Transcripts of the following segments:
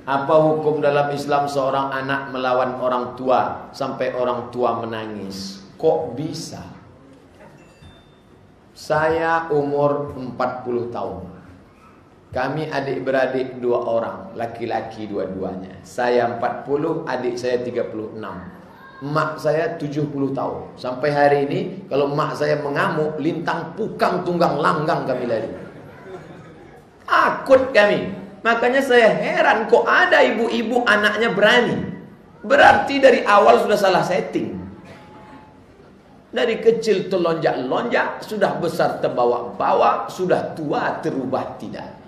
Apa hukum dalam Islam seorang anak melawan orang tua sampai orang tua menangis? Kok bisa? Saya umur 40 tahun. Kami adik-beradik 2 orang, laki-laki dua-duanya. Saya 40, adik saya 36. Mak saya 70 tahun. Sampai hari ini kalau mak saya mengamuk, lintang pukang tunggang langgang kami lari. Takut kami. Makanya saya heran kok ada ibu-ibu anaknya berani. Berarti dari awal sudah salah setting. Dari kecil terlonjak-lonjak, sudah besar terbawa-bawa, sudah tua terubah tidak.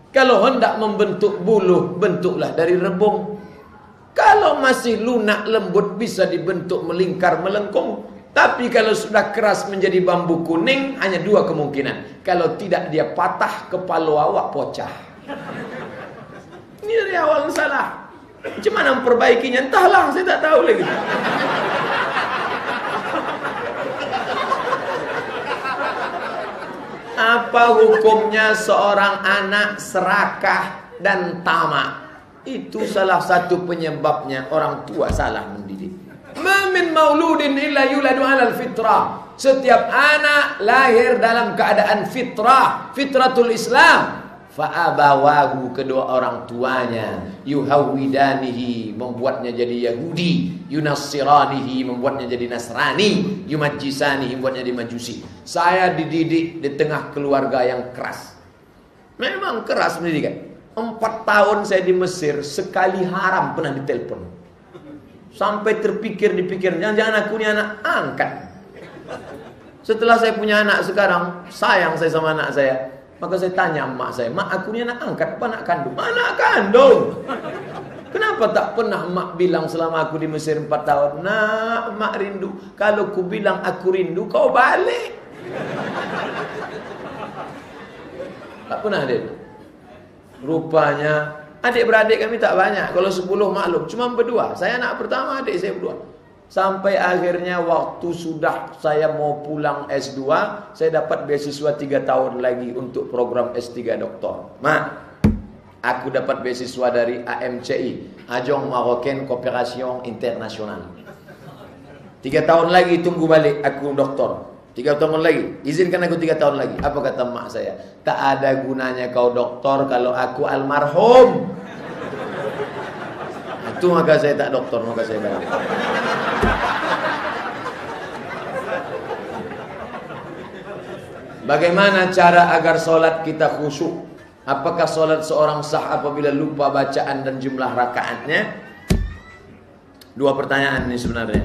Kalau hendak membentuk buluh, bentuklah dari rebung. Kalau masih lunak lembut bisa dibentuk melingkar melengkung. Tapi kalau sudah keras menjadi bambu kuning, hanya 2 kemungkinan. Kalau tidak dia patah, kepala awak pocah. Ini dari awal salah. Gimana memperbaikinya? Entahlah, saya tak tahu lagi. Apa hukumnya seorang anak serakah dan tamak? Itu salah satu penyebabnya orang tua salah mendidik. Ma min mauludin illa yuladu 'alal fitrah. Setiap anak lahir dalam keadaan fitrah, fitratul Islam. Fa'abawahu, kedua orang tuanya, yuhawidanihi, membuatnya jadi Yahudi, yunassiranihi, membuatnya jadi Nasrani, yumajjisanihi, membuatnya jadi Majusi. Saya dididik di tengah keluarga yang keras. Memang keras pendidikan. 4 tahun saya di Mesir, sekali haram pernah ditelepon. Sampai terpikir jangan-jangan aku ini anak angkat. Setelah saya punya anak sekarang, sayang saya sama anak saya. Maka saya tanya emak saya, mak aku ni anak angkat apa anak kandung? Anak kandung. Kenapa tak pernah mak bilang selama aku di Mesir 4 tahun? Nak, mak rindu. Kalau ku bilang aku rindu, kau balik. Tak pernah dia. Rupanya adik-beradik kami tak banyak. Kalau 10 maklum, cuma berdua. Saya anak pertama, adik saya berdua. Sampai akhirnya waktu sudah saya mau pulang S2, saya dapat beasiswa 3 tahun lagi untuk program S3 doktor. Mak, aku dapat beasiswa dari AMCI, Agence Marocaine Coopération Internationale. 3 tahun lagi tunggu balik aku doktor. 3 tahun lagi, izinkan aku 3 tahun lagi. Apa kata mak saya? Tak ada gunanya kau doktor kalau aku almarhum. Itu maka saya tak doktor, maka saya balik. Bagaimana cara agar solat kita khusyuk? Apakah solat seorang sah apabila lupa bacaan dan jumlah rakaatnya? 2 pertanyaan ini sebenarnya.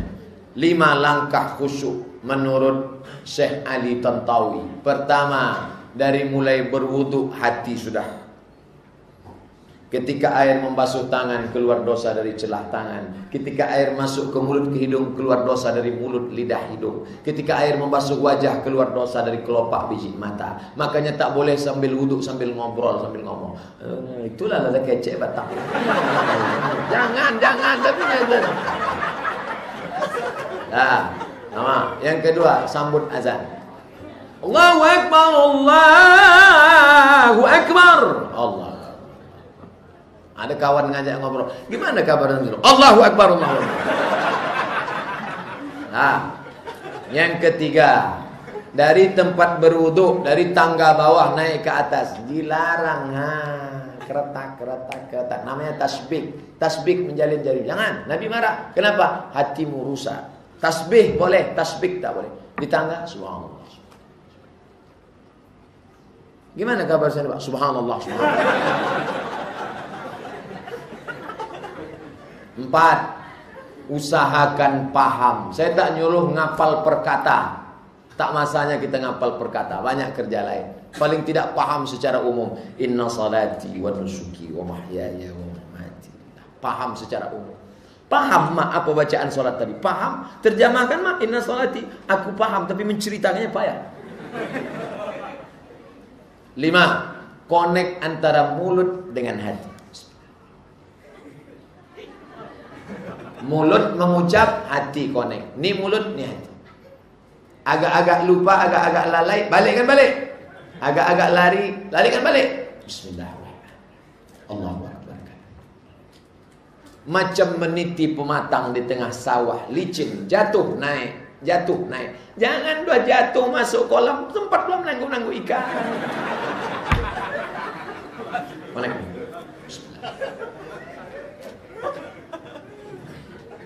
5 langkah khusyuk menurut Syekh Ali Tantawi. Pertama, dari mulai berwudu hati sudah. Ketika air membasuh tangan, keluar dosa dari celah tangan. Ketika air masuk ke mulut, ke hidung, keluar dosa dari mulut, lidah, hidung. Ketika air membasuh wajah, keluar dosa dari kelopak biji mata. Makanya tak boleh sambil wuduk, sambil ngobrol, sambil ngomong. Itulah lada kecek batak. Jangan. Tapi nah, sama. Yang kedua, sambut azan. Allahu Akbar, Allahu Akbar. Allah. Ada kawan ngajak ngobrol, gimana kabar dulu? Allahu Akbar, Allahu Akbar. Nah, yang ketiga, dari tempat berwudu, dari tangga bawah naik ke atas, dilarang. Keretak. Namanya tasbih. Tasbih menjalin jari. Jangan, Nabi marah. Kenapa? Hatimu rusak. Tasbih boleh, tasbih tak boleh. Di tangga, subhanallah. Gimana kabar saya, Pak? Subhanallah. 4. Usahakan paham. Saya tak nyuruh ngapal perkata. Tak masanya kita ngapal perkata. Banyak kerja lain. Paling tidak paham secara umum. Inna salati wa nusuki wa mahyaya wa mamati. Paham secara umum. Paham mak apa bacaan salat tadi? Paham? Terjemahkan mak, inna salati. Aku paham tapi menceritakannya payah. 5. Connect antara mulut dengan hati. Mulut mengucap, hati connect. Ni mulut, ni hati. Agak-agak lupa, agak-agak lalai, balikkan balik. Agak-agak lari, larikan balik. Bismillahirrahmanirrahim. Allahu Akbar. Macam meniti pematang di tengah sawah licin, jatuh naik, jatuh naik. Jangan dua jatuh masuk kolam, tempat belum nanggung-nanggung ikan. Waalaikumsalam.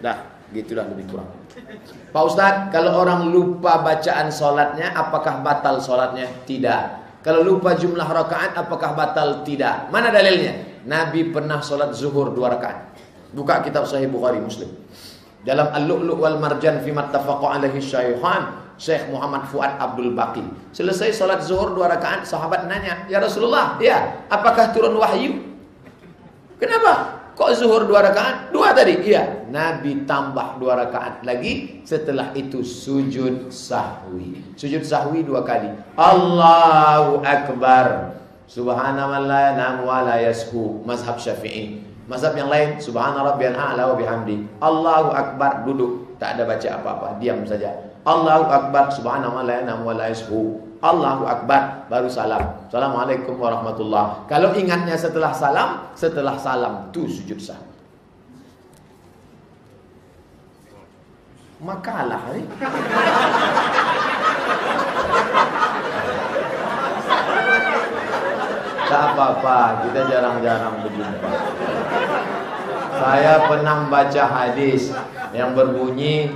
Dah, gitulah lebih kurang. Pak Ustadz, kalau orang lupa bacaan sholatnya, apakah batal sholatnya? Tidak. Kalau lupa jumlah rakaat, apakah batal? Tidak. Mana dalilnya? Nabi pernah sholat zuhur 2 rakaat. Buka kitab Sahih Bukhari Muslim. Dalam Al-Lu'lu' wal Marjan fi mattafaqa alaihi syaikhan, Syekh Muhammad Fuad Abdul Baqi. Selesai sholat zuhur 2 rakaat, sahabat nanya, "Ya Rasulullah, ya, apakah turun wahyu?" "Kenapa? Kok zuhur 2 rakaat? 2 tadi?" "Iya." Nabi tambah 2 rakaat lagi. Setelah itu sujud sahwi. Sujud sahwi 2 kali. Allahu Akbar. Subhanallah nam wa la yashu. Mazhab Syafi'i. Mazhab yang lain, Subhana rabbiyal a'la wa bihamdi. Allahu Akbar, duduk, tak ada baca apa-apa, diam saja. Allahu Akbar, subhanallah nam wa la yashu. Allahu Akbar, baru salam. Assalamualaikum warahmatullah. Kalau ingatnya setelah salam tu sujud sahwi. Makalah ni. Tak apa-apa, kita jarang-jarang berjumpa. Saya pernah baca hadis yang berbunyi,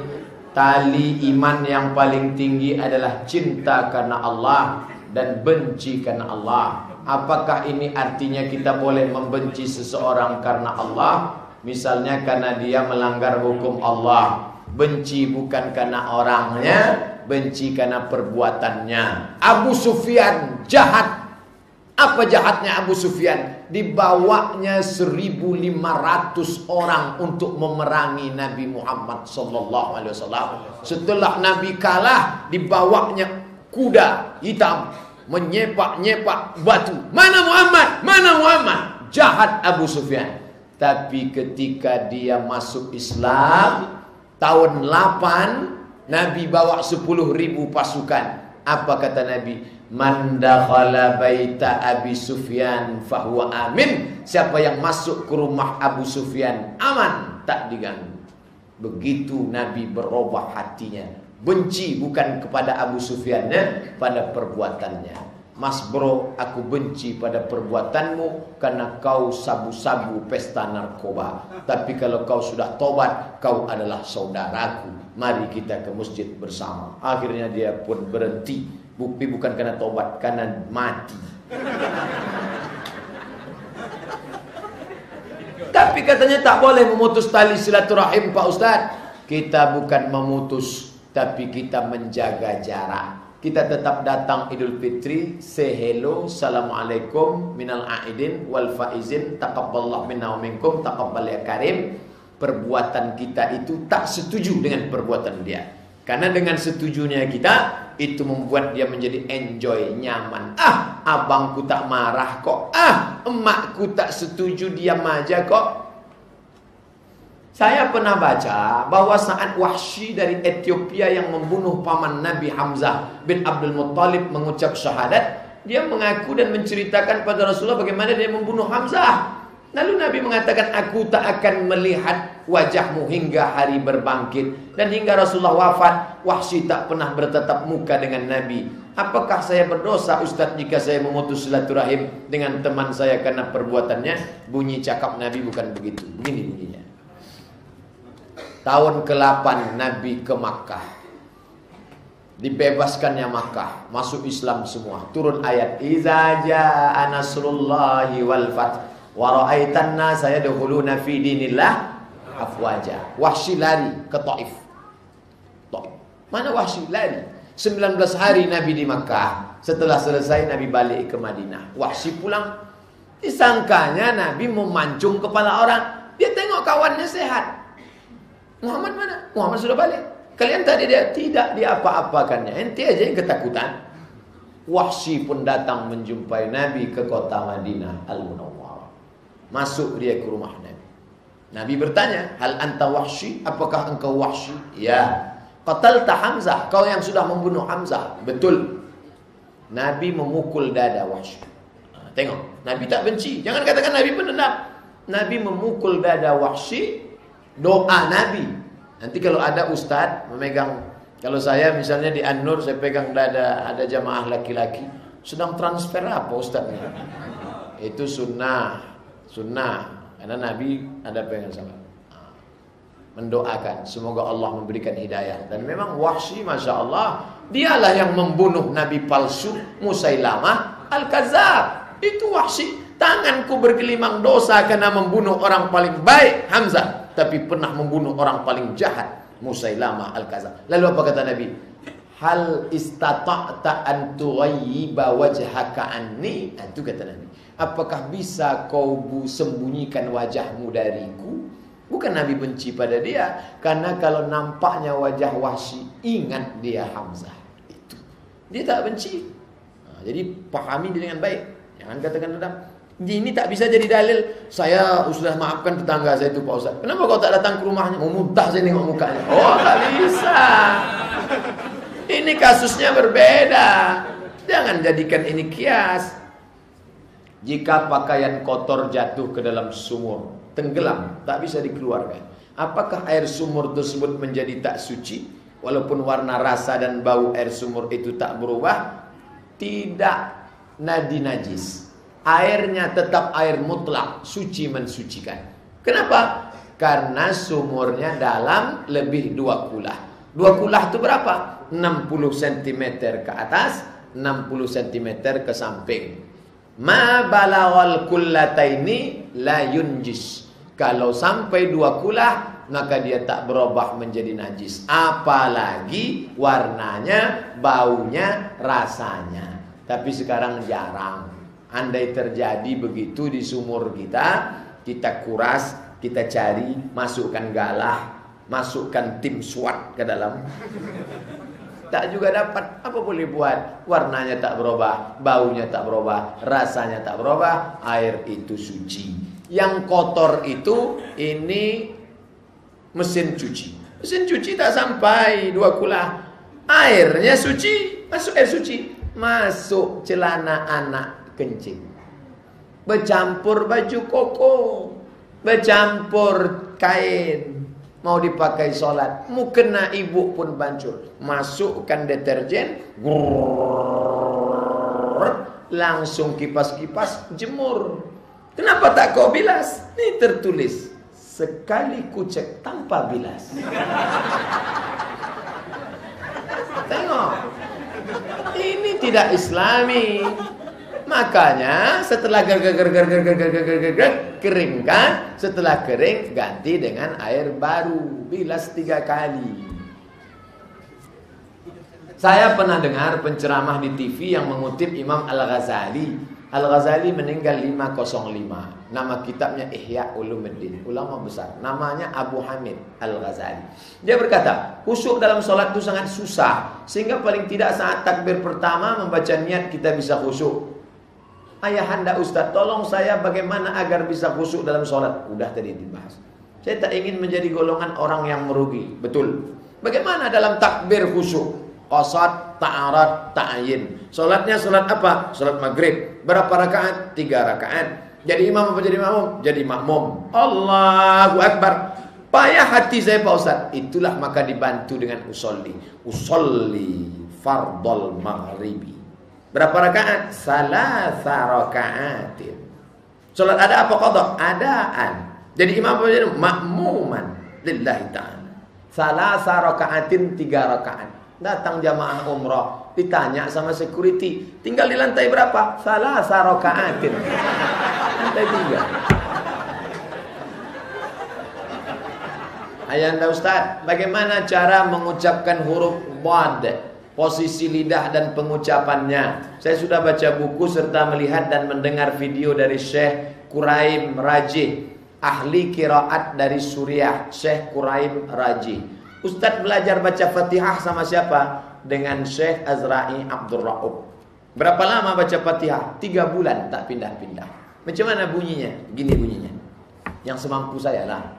tali iman yang paling tinggi adalah cinta karena Allah dan benci karena Allah. Apakah ini artinya kita boleh membenci seseorang karena Allah? Misalnya karena dia melanggar hukum Allah. Benci bukan karena orangnya, benci karena perbuatannya. Abu Sufyan jahat. Apa jahatnya Abu Sufyan? Dibawanya 1.500 orang untuk memerangi Nabi Muhammad SAW. Setelah Nabi kalah, dibawanya kuda hitam menyepak-nyepak batu. Mana Muhammad? Mana Muhammad? Jahat Abu Sufyan. Tapi ketika dia masuk Islam tahun 8, Nabi bawa 10.000 pasukan. Apa kata Nabi? Man dakhala baita Abi Sufyan fahuwa amin. Siapa yang masuk ke rumah Abu Sufyan aman, tak diganggu. Begitu Nabi berubah hatinya. Benci bukan kepada Abu Sufyannya, pada perbuatannya. Mas bro, aku benci pada perbuatanmu karena kau sabu-sabu pesta narkoba. Tapi kalau kau sudah tobat, kau adalah saudaraku. Mari kita ke masjid bersama. Akhirnya dia pun berhenti. Bukti bukan karena tobat, karena mati. Tapi katanya tak boleh memutus tali silaturahim, Pak Ustadz. Kita bukan memutus, tapi kita menjaga jarak. Kita tetap datang Idul Fitri, say hello, assalamualaikum minal aidin wal faizin, taqabbalallahu minna wa minkum, taqabbal ya karim. Perbuatan kita itu tak setuju dengan perbuatan dia. Karena dengan setujunya kita, itu membuat dia menjadi enjoy, nyaman. Ah, abangku tak marah kok. Ah, emakku tak setuju, diam aja kok. Saya pernah baca bahwa saat Wahsy dari Ethiopia yang membunuh paman Nabi Hamzah bin Abdul Muttalib mengucap syahadat, dia mengaku dan menceritakan pada Rasulullah bagaimana dia membunuh Hamzah. Lalu Nabi mengatakan, aku tak akan melihat wajahmu hingga hari berbangkit. Dan hingga Rasulullah wafat, Wahsy tak pernah bertatap muka dengan Nabi. Apakah saya berdosa Ustaz jika saya memutus silaturahim dengan teman saya karena perbuatannya? Bunyi cakap Nabi bukan begitu. Begini bunyinya. Tahun ke-8 Nabi ke Makkah. Dibebaskannya Makkah, masuk Islam semua. Turun ayat, Iza jaa nasrullahi wal fath wa ra'aitan nasa yadkhuluna fi dinillah afwaja. Wahsy lari ke Taif. Mana Wahsy lari? 19 hari Nabi di Makkah. Setelah selesai Nabi balik ke Madinah. Wahsy pulang. Disangkanya Nabi memancung kepala orang. Dia tengok kawannya sehat. Muhammad mana? Muhammad sudah balik. Kalian tadi dia tidak diapa-apakannya. Ente aja yang ketakutan. Wahsy pun datang menjumpai Nabi ke kota Madinah Al-Munawwarah. Masuk dia ke rumah Nabi. Nabi bertanya, hal anta Wahsy? Apakah engkau Wahsy? Ya. Qatalta Hamzah, kau yang sudah membunuh Hamzah. Betul. Nabi memukul dada Wahsy. Tengok, Nabi tak benci. Jangan katakan Nabi pendendam. Nabi memukul dada Wahsy, doa Nabi. Nanti kalau ada ustadz memegang, kalau saya misalnya di An-Nur, saya pegang dada, ada jamaah laki-laki sedang transfer apa ustadznya? Itu sunnah, karena Nabi ada pegang sama. Mendoakan semoga Allah memberikan hidayah. Dan memang Wahsy, masya Allah, dialah yang membunuh Nabi palsu Musailamah Al-Kadzdzab. Itu Wahsy. Tanganku bergelimang dosa karena membunuh orang paling baik Hamzah, tapi pernah membunuh orang paling jahat Musailamah Al-Kadzdzab. Lalu apa kata Nabi? Hal istata'ta an tughayyiba wajhaka anni. Itu kata Nabi. Apakah bisa kau sembunyikan wajahmu dariku? Bukan Nabi benci pada dia, karena kalau nampaknya wajah Wahsy, ingat dia Hamzah. Itu dia tak benci. Jadi pahami dengan baik. Jangan katakan dendam. Ini tak bisa jadi dalil. Saya sudah maafkan tetangga saya itu Pak Ustaz. Kenapa kau tak datang ke rumahnya? Mau muntah saya nengok mukanya. Oh, tak bisa. Ini kasusnya berbeda. Jangan jadikan ini kias. Jika pakaian kotor jatuh ke dalam sumur, tenggelam, tak bisa dikeluarkan, apakah air sumur tersebut menjadi tak suci? Walaupun warna, rasa dan bau air sumur itu tak berubah, tidak najis. Airnya tetap air mutlak, suci mensucikan. Kenapa? Karena sumurnya dalam lebih 2 kulah. 2 kulah itu berapa? 60 cm ke atas, 60 cm ke samping. Ma balaghal kullataini la yunjis. Kalau sampai 2 kulah, maka dia tak berubah menjadi najis. Apalagi warnanya, baunya, rasanya. Tapi sekarang jarang. Andai terjadi begitu di sumur kita, kita kuras, kita cari, masukkan galah, masukkan tim SWAT ke dalam. Tak juga dapat. Apa boleh buat? Warnanya tak berubah, baunya tak berubah, rasanya tak berubah. Air itu suci. Yang kotor itu, ini mesin cuci. Mesin cuci tak sampai 2 kulah. Airnya suci, masuk air suci, masuk celana anak kencing, bercampur baju koko, bercampur kain, mau dipakai sholat, mukena ibu pun bancur. Masukkan deterjen, langsung kipas-kipas, jemur. Kenapa tak kau bilas? Ini tertulis, sekali kucek tanpa bilas. Tengok, ini tidak Islami. Makanya setelah keringkan, setelah kering ganti dengan air baru, bilas 3 kali. Saya pernah dengar penceramah di TV yang mengutip Imam Al-Ghazali. Al-Ghazali meninggal 505. Nama kitabnya Ihya Ulumuddin, ulama besar. Namanya Abu Hamid Al-Ghazali. Dia berkata, khusyuk dalam sholat itu sangat susah, sehingga paling tidak saat takbir pertama membaca niat kita bisa khusyuk. Ayahanda Ustaz, tolong saya bagaimana agar bisa khusyuk dalam sholat. Udah tadi dibahas. Saya tak ingin menjadi golongan orang yang merugi. Betul. Bagaimana dalam takbir khusyuk? Qasad, ta'arad, ta'ayin. Sholatnya sholat apa? Sholat maghrib. Berapa rakaat? 3 rakaat. Jadi imam apa jadi makmum? Jadi makmum. Allahu Akbar. Payah hati saya Pak Ustaz. Itulah maka dibantu dengan usolli. Usolli fardol maghribi. Berapa rakaat? Salasa rakaatin. Salat ada apa qadha? Adaan. Jadi imam apa jadi makmuman lillahi ta'ala. Salasa rakaatin, 3 rakaat. Datang jamaah umrah, ditanya sama security, tinggal di lantai berapa? Salasa rakaatin. Lantai 3. Ayanda Ustaz, bagaimana cara mengucapkan huruf dhad? Posisi lidah dan pengucapannya. Saya sudah baca buku serta melihat dan mendengar video dari Syekh Quraim Rajih, ahli qiraat dari Suriah, Syekh Quraim Rajih. Ustadz belajar baca Fatihah sama siapa? Dengan Syekh Azra'i Abdul Raub. Berapa lama baca Fatihah? 3 bulan tak pindah-pindah. Macam mana bunyinya? Gini bunyinya, yang semampu saya lah.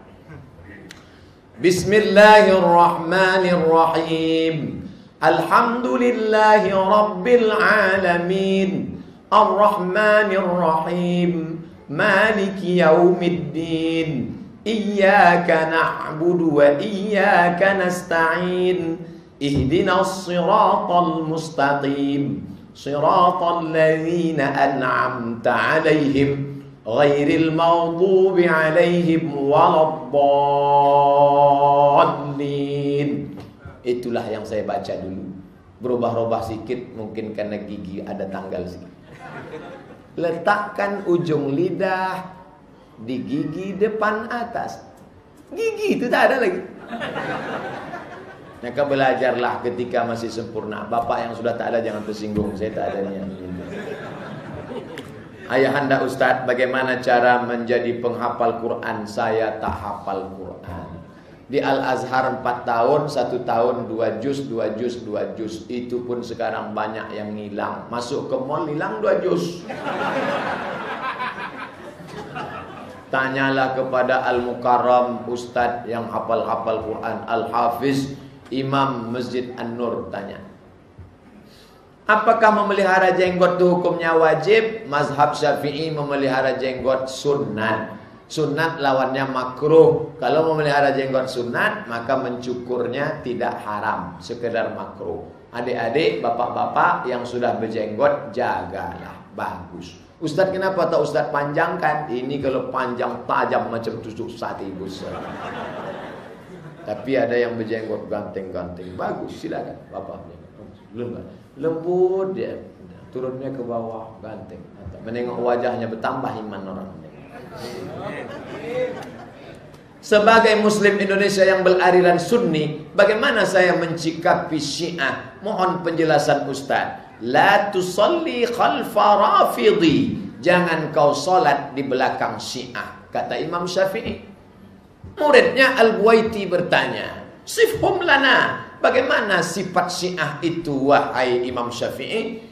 Bismillahirrahmanirrahim. Alhamdulillahi Rabbil Alamin, Ar-Rahmanir Rahim, Maliki yaumiddin. Iyyaka na'budu wa iyyaka nasta'in. Ihdinas siratal mustaqim. Siratal ladzina an'amta 'alaihim ghairil maghdubi 'alaihim waladdallin. Itulah yang saya baca dulu. Berubah-ubah sedikit mungkin karena gigi ada tanggal sedikit. Letakkan ujung lidah di gigi depan atas. Gigi itu tak ada lagi. Maka belajarlah ketika masih sempurna. Bapak yang sudah tak ada jangan tersinggung. Saya tak ada niat. Ayahanda Ustadz, bagaimana cara menjadi penghafal Quran? Saya tak hafal Quran. Di Al-Azhar 4 tahun, 1 tahun 2 juz, 2 juz, 2 juz. Itu pun sekarang banyak yang hilang. Masuk ke mall hilang 2 juz. Tanyalah kepada Al-Mukarram Ustadz yang hafal-hafal Quran, Al-Hafiz Imam Masjid An-Nur, tanya. Apakah memelihara jenggot itu hukumnya wajib? Mazhab Syafi'i memelihara jenggot sunat. Sunat lawannya makruh. Kalau memelihara jenggot sunat, maka mencukurnya tidak haram, sekedar makruh. Adik-adik, bapak-bapak yang sudah berjenggot, jagalah, bagus. Ustadz, kenapa tak Ustadz panjangkan? Ini kalau panjang tajam macam tusuk sate besar. Tapi ada yang berjenggot ganteng-ganteng, bagus, silakan bapaknya. Lembut dia, turunnya ke bawah, ganteng. Menengok wajahnya bertambah iman orang. Sebagai Muslim Indonesia yang beraliran Sunni, bagaimana saya mencikapi Syiah? Mohon penjelasan Ustaz. La tusalli khalfa rafidhi. Jangan kau salat di belakang Syiah, kata Imam Syafi'i. Muridnya Al-Buwaiti bertanya, sifhum lana, bagaimana sifat Syiah itu wahai Imam Syafi'i?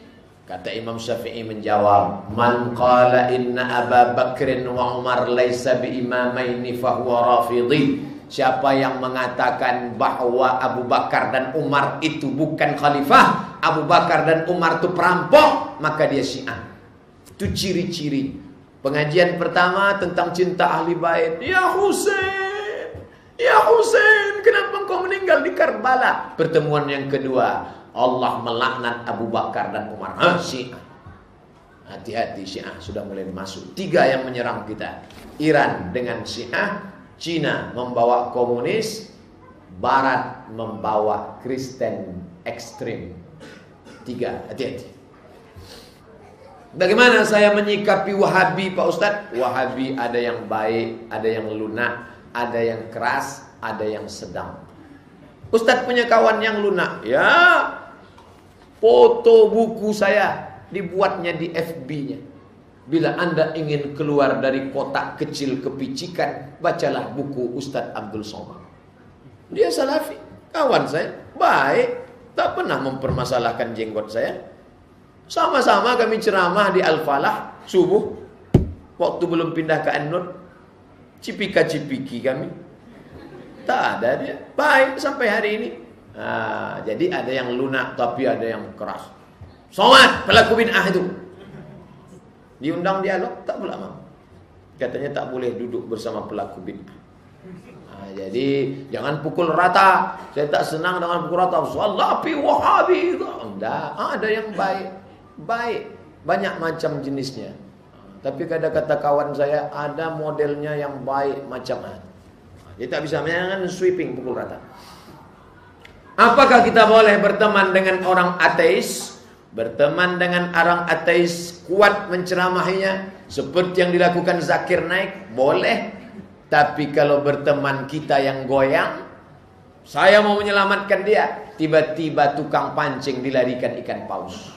Kata Imam Syafi'i menjawab, man qala inna Aba Bakrin wa Umar laisa bi imamaini fahuwa rafidhi. Siapa yang mengatakan bahwa Abu Bakar dan Umar itu bukan khalifah, Abu Bakar dan Umar itu perampok, maka dia Syiah. Itu ciri-ciri. Pengajian pertama tentang cinta ahli bait. Ya Husain, ya Husain, kenapa engkau meninggal di Karbala? Pertemuan yang kedua, Allah melaknat Abu Bakar dan Umar. Syiah. Hati-hati, Syiah sudah mulai masuk. 3 yang menyerang kita. Iran dengan Syiah, Cina membawa komunis, Barat membawa Kristen ekstrim. 3, hati-hati. Bagaimana saya menyikapi Wahabi, Pak Ustadz? Wahabi ada yang baik, ada yang lunak, ada yang keras, ada yang sedang. Ustadz punya kawan yang lunak. Ya, foto buku saya dibuatnya di FB-nya. Bila Anda ingin keluar dari kotak kecil kepicikan, bacalah buku Ustadz Abdul Somad. Dia salafi, kawan saya, baik, tak pernah mempermasalahkan jenggot saya. Sama-sama kami ceramah di Al-Falah subuh, waktu belum pindah ke An-Nur. Cipika-cipiki kami. Tak ada dia. Baik sampai hari ini. Jadi ada yang lunak tapi ada yang keras. Somad, pelaku bid'ah itu. Diundang dialog, tak pula mau. Katanya tak boleh duduk bersama pelaku bid'ah. Jadi jangan pukul rata. Saya tak senang dengan pukul rata. Salafi, Wahabi. Enggak, ada yang baik. Baik, banyak macam jenisnya. Tapi kata kawan saya, ada modelnya yang baik macam mana. Dia tak bisa jangan sweeping pukul rata. Apakah kita boleh berteman dengan orang ateis? Berteman dengan orang ateis, kuat menceramahinya seperti yang dilakukan Zakir Naik, boleh. Tapi kalau berteman kita yang goyang, saya mau menyelamatkan dia, tiba-tiba tukang pancing dilarikan ikan paus.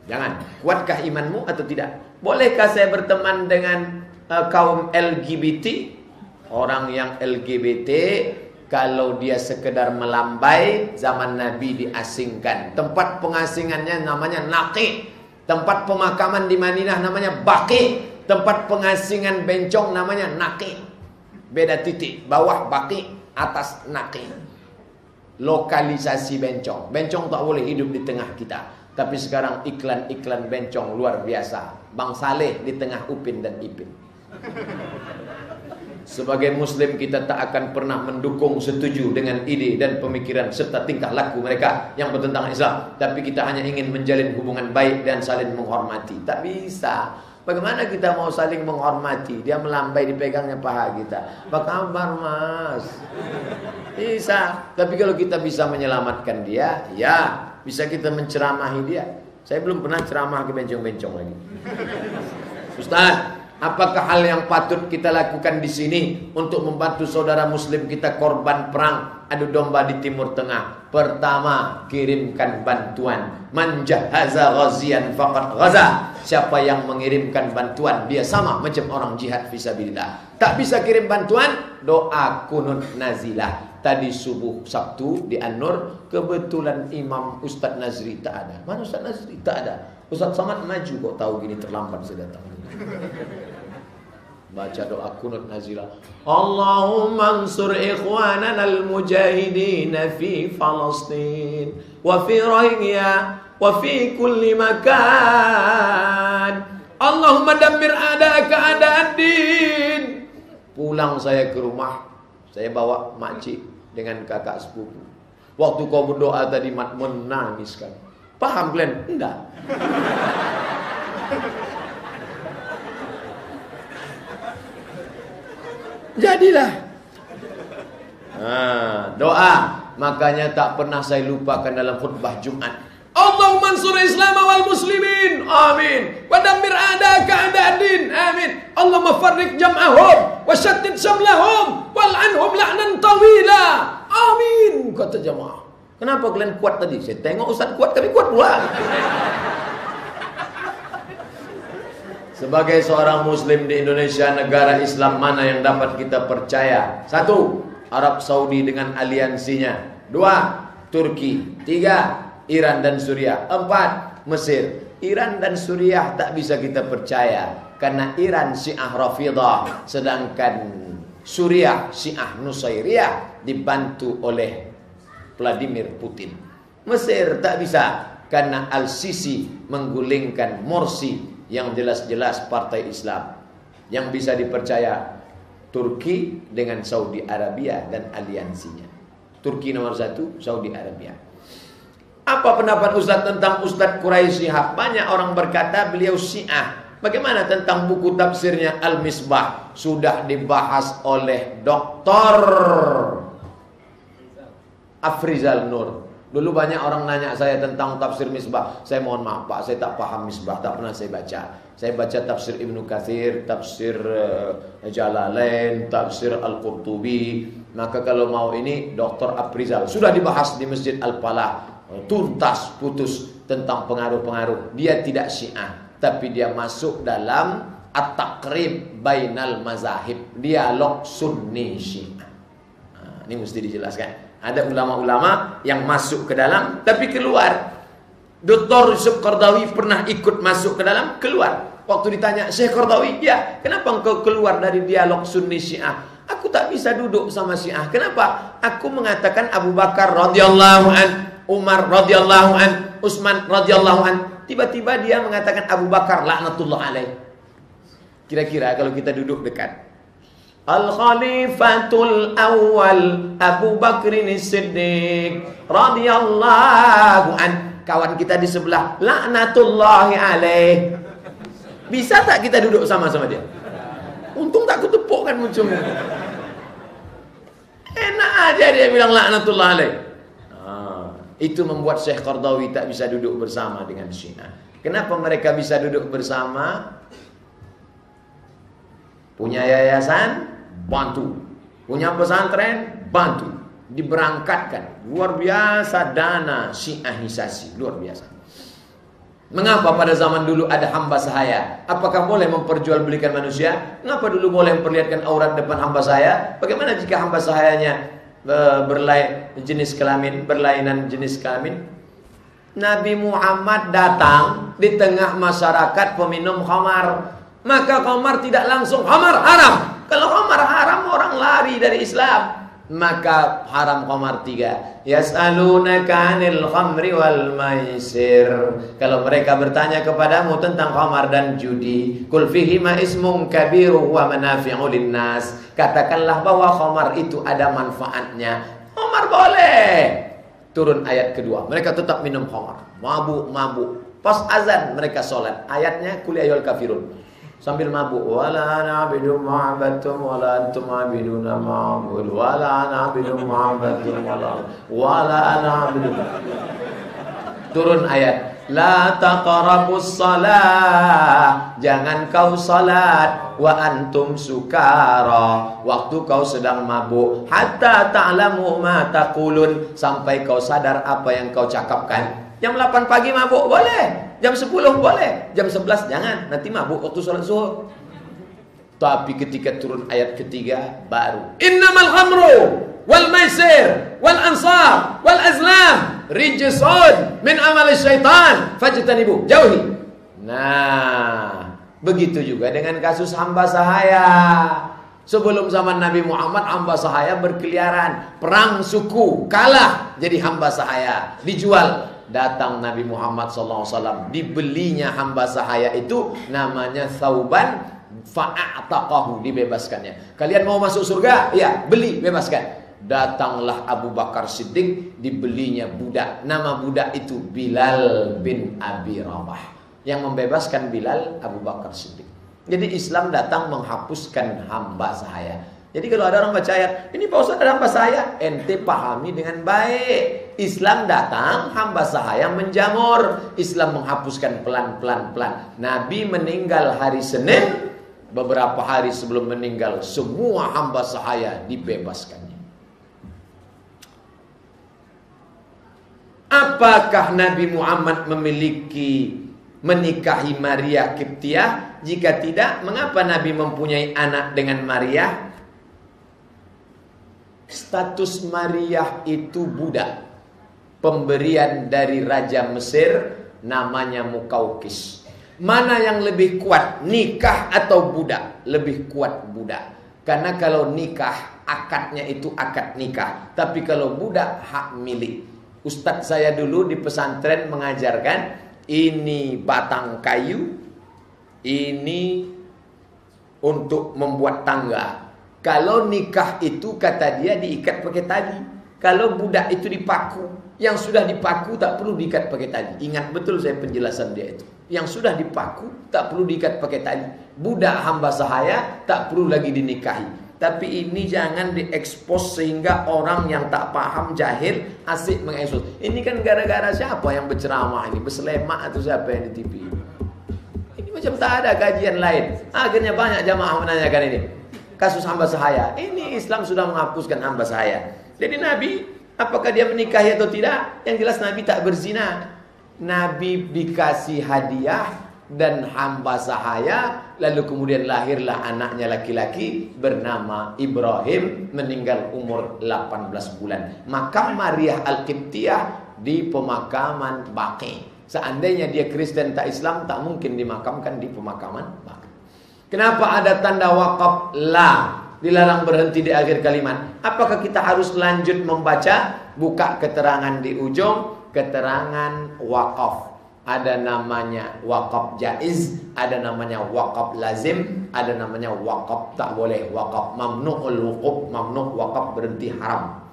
Jangan. Kuatkah imanmu atau tidak? Bolehkah saya berteman dengan kaum LGBT? Orang yang LGBT, kalau dia sekedar melambai, zaman Nabi diasingkan. Tempat pengasingannya namanya Naqi. Tempat pemakaman di Madinah namanya Baqi. Tempat pengasingan bencong namanya Naqi. Beda titik. Bawah Baqi, atas Naqi. lokalisasi bencong. Bencong tak boleh hidup di tengah kita. Tapi sekarang iklan-iklan bencong luar biasa. Bang Saleh di tengah Upin dan Ipin. Sebagai muslim kita tak akan pernah mendukung, setuju dengan ide dan pemikiran serta tingkah laku mereka yang bertentangan Islam. Tapi kita hanya ingin menjalin hubungan baik dan saling menghormati. Tak bisa. Bagaimana kita mau saling menghormati? Dia melambai dipegangnya paha kita. Apa kabar mas? Bisa. Tapi kalau kita bisa menyelamatkan dia, ya bisa kita menceramahi dia. Saya belum pernah ceramah ke bencong-bencong lagi. Ustaz, apakah hal yang patut kita lakukan di sini untuk membantu saudara muslim kita korban perang adu domba di Timur Tengah? Pertama, kirimkan bantuan. Man jahaza ghazian faqad ghaza. Siapa yang mengirimkan bantuan, dia sama macam orang jihad fisabilillah. Tak bisa kirim bantuan, doa kunut nazilah. Tadi subuh Sabtu di An-Nur, kebetulan Imam Ustaz Nazri tak ada. Mana Ustaz Nazri? Tak ada. Ustaz Samad maju, kok tahu gini terlambat saya datang. Baca doa kunut nazilah. Allahumma ansur ikhwanana al-mujahidin fi Palestin wa fi Rohingya wa fi kulli makan. Allahumma dammir a'da'aka a'da'ad-din. Pulang saya ke rumah, saya bawa makcik dengan kakak sepupu. Waktu kau berdoa tadi mat menangis kan. Paham Glenn? Enggak. Jadilah. Doa. Makanya tak pernah saya lupakan dalam khutbah Jumat. Allahumma ansur Islam wal muslimin. Amin. Wa dammir a'da'aka a'da'ad-din. Amin. Allahumma farriq jam'ahum wa shattid shamlahum wal anhum la'nan tawila. Amin. Kata jemaah. Kenapa kalian kuat tadi? Saya tengok Ustaz kuat, kami kuat pula. Sebagai seorang muslim di Indonesia, negara Islam mana yang dapat kita percaya? 1. Arab Saudi dengan aliansinya. 2. Turki. 3. Iran dan Suriah. 4. Mesir. Iran dan Suriah tak bisa kita percaya karena Iran Syiah Rafidah, sedangkan Suriah Syiah Nusairiyah dibantu oleh Vladimir Putin. Mesir tak bisa karena Al-Sisi menggulingkan Morsi yang jelas-jelas partai Islam. Yang bisa dipercaya Turki dengan Saudi Arabia dan aliansinya. Turki nomor 1, Saudi Arabia. Apa pendapat Ustaz tentang Ustaz Quraisy Shihab? Banyak orang berkata beliau Syiah. Bagaimana tentang buku tafsirnya Al-Misbah? Sudah dibahas oleh Dr. Afrizal Nur. Dulu banyak orang nanya saya tentang tafsir Misbah. Saya mohon maaf Pak, saya tak paham Misbah, tak pernah saya baca. Saya baca tafsir Ibnu Katsir, tafsir Jalalain, tafsir Al-Qurtubi. Maka kalau mau ini Dr. Afrizal. Sudah dibahas di Masjid Al-Falah. Tuntas, putus tentang pengaruh-pengaruh. Dia tidak Syiah, tapi dia masuk dalam At-Taqrib Bainal Mazahib, dialog Sunni Syiah. Ini mesti dijelaskan. Ada ulama-ulama yang masuk ke dalam tapi keluar. Dr. Yusuf Qardawi pernah ikut masuk ke dalam, keluar. Waktu ditanya, Syekh Qardawi, ya, kenapa engkau keluar dari dialog Sunni Syiah? Aku tak bisa duduk sama Syiah. Kenapa? Aku mengatakan Abu Bakar radhiyallahu an, Umar radhiyallahu an, Utsman radhiyallahu an. Tiba-tiba dia mengatakan Abu Bakar laknatullah alaih. Kira-kira kalau kita duduk dekat, Al-Khalifatul Awwal Abu Bakrin Siddiq radhiyallahu an, kawan kita di sebelah laknatullahi alaih. Bisa tak kita duduk sama-sama dia? Untung tak kutepuk kan muncul. Enak aja dia bilang laknatullah alaih. Itu membuat Syekh Qardawi tak bisa duduk bersama dengan Syiah. Kenapa mereka bisa duduk bersama? Punya yayasan, bantu. Punya pesantren, bantu. Diberangkatkan. Luar biasa dana syiahisasi. Luar biasa. Mengapa pada zaman dulu ada hamba sahaya? Apakah boleh memperjualbelikan manusia? Mengapa dulu boleh memperlihatkan aurat depan hamba sahaya? Bagaimana jika hamba sahayanya berlainan jenis kelamin? Nabi Muhammad datang di tengah masyarakat peminum khamar. Maka khamar tidak langsung khamar haram. Kalau khamar haram orang lari dari Islam. maka haram khamar 3. Yas'alunaka 'anil khamri wal maisir. Kalau mereka bertanya kepadamu tentang khamar dan judi, qul fihima ismun kabiru wa manafi'u linnas. Katakanlah bahwa khamar itu ada manfaatnya. Khamar boleh. Turun ayat kedua, mereka tetap minum khamar, mabuk-mabuk. Pas azan mereka sholat. Ayatnya qul ya ayyuhal kafirun. Sambil mabuk, wala na'budu ma'abattum wala antum ma'buduna ma'bud wala na'budu ma'abattum wala na'budu. Turun ayat, la taqrabus shalah, jangan kau salat wa antum sukara, waktu kau sedang mabuk, hatta ta'lamu ma taqulun, sampai kau sadar apa yang kau cakapkan. Jam 8 pagi mabuk boleh, jam 10 boleh, jam 11 jangan, nanti mabuk waktu sholat zuhur. Tapi ketika turun ayat ketiga baru innamal khamru wal maisir wal ansar wal azlam rijsun min amali syaitan fajtanibu, jauhi. Nah, begitu juga dengan kasus hamba sahaya. Sebelum zaman Nabi Muhammad, hamba sahaya berkeliaran, perang suku, kalah jadi hamba sahaya, dijual. Datang Nabi Muhammad SAW, dibelinya hamba sahaya itu namanya Thauban, fa'ataqahu, dibebaskannya. Kalian mau masuk surga? Ya, beli, bebaskan. Datanglah Abu Bakar Siddiq, dibelinya budak. Nama budak itu Bilal bin Abi Rabah. Yang membebaskan Bilal, Abu Bakar Siddiq. Jadi Islam datang menghapuskan hamba sahaya. Jadi kalau ada orang baca ayat, ini Pak Ustaz ada hamba sahaya, ente pahami dengan baik. Islam datang, hamba sahaya menjamur. Islam menghapuskan pelan-pelan. Nabi meninggal hari Senin, beberapa hari sebelum meninggal, semua hamba sahaya dibebaskannya. Apakah Nabi Muhammad menikahi Maria Kiptiah? Jika tidak, mengapa Nabi mempunyai anak dengan Maria? Status Maria itu budak, pemberian dari Raja Mesir namanya Mukaukis. Mana yang lebih kuat, nikah atau budak? Lebih kuat budak. Karena kalau nikah, akadnya itu akad nikah. Tapi kalau budak, hak milik. Ustadz saya dulu di pesantren mengajarkan, ini batang kayu, ini untuk membuat tangga. Kalau nikah itu kata dia diikat pakai tali. Kalau budak itu dipaku. Yang sudah dipaku tak perlu diikat pakai tali. Ingat betul saya penjelasan dia itu. Yang sudah dipaku tak perlu diikat pakai tali. Budak hamba sahaya tak perlu lagi dinikahi. Tapi ini jangan diekspos sehingga orang yang tak paham, jahil, asik mengekspos. Ini kan gara-gara siapa yang berceramah ini? Berselemak atau siapa yang di TV? Ini macam tak ada kajian lain. Akhirnya banyak jamaah menanyakan ini. Kasus hamba sahaya. Ini Islam sudah menghapuskan hamba sahaya. Jadi Nabi, apakah dia menikahi atau tidak? Yang jelas Nabi tak berzina. Nabi dikasih hadiah dan hamba sahaya. Lalu kemudian lahirlah anaknya laki-laki bernama Ibrahim, meninggal umur 18 bulan. Makam Maria Al-Qibtiyah di pemakaman Baqi. Seandainya dia Kristen tak Islam, tak mungkin dimakamkan di pemakaman Baqi. Kenapa ada tanda wakaf la? Dilarang berhenti di akhir kalimat. Apakah kita harus lanjut membaca? Buka keterangan di ujung, keterangan wakaf. Ada namanya wakaf jaiz, ada namanya wakaf lazim, ada namanya wakaf tak boleh, wakaf mamnu'ul wuquf, mamnu' wakaf berhenti haram.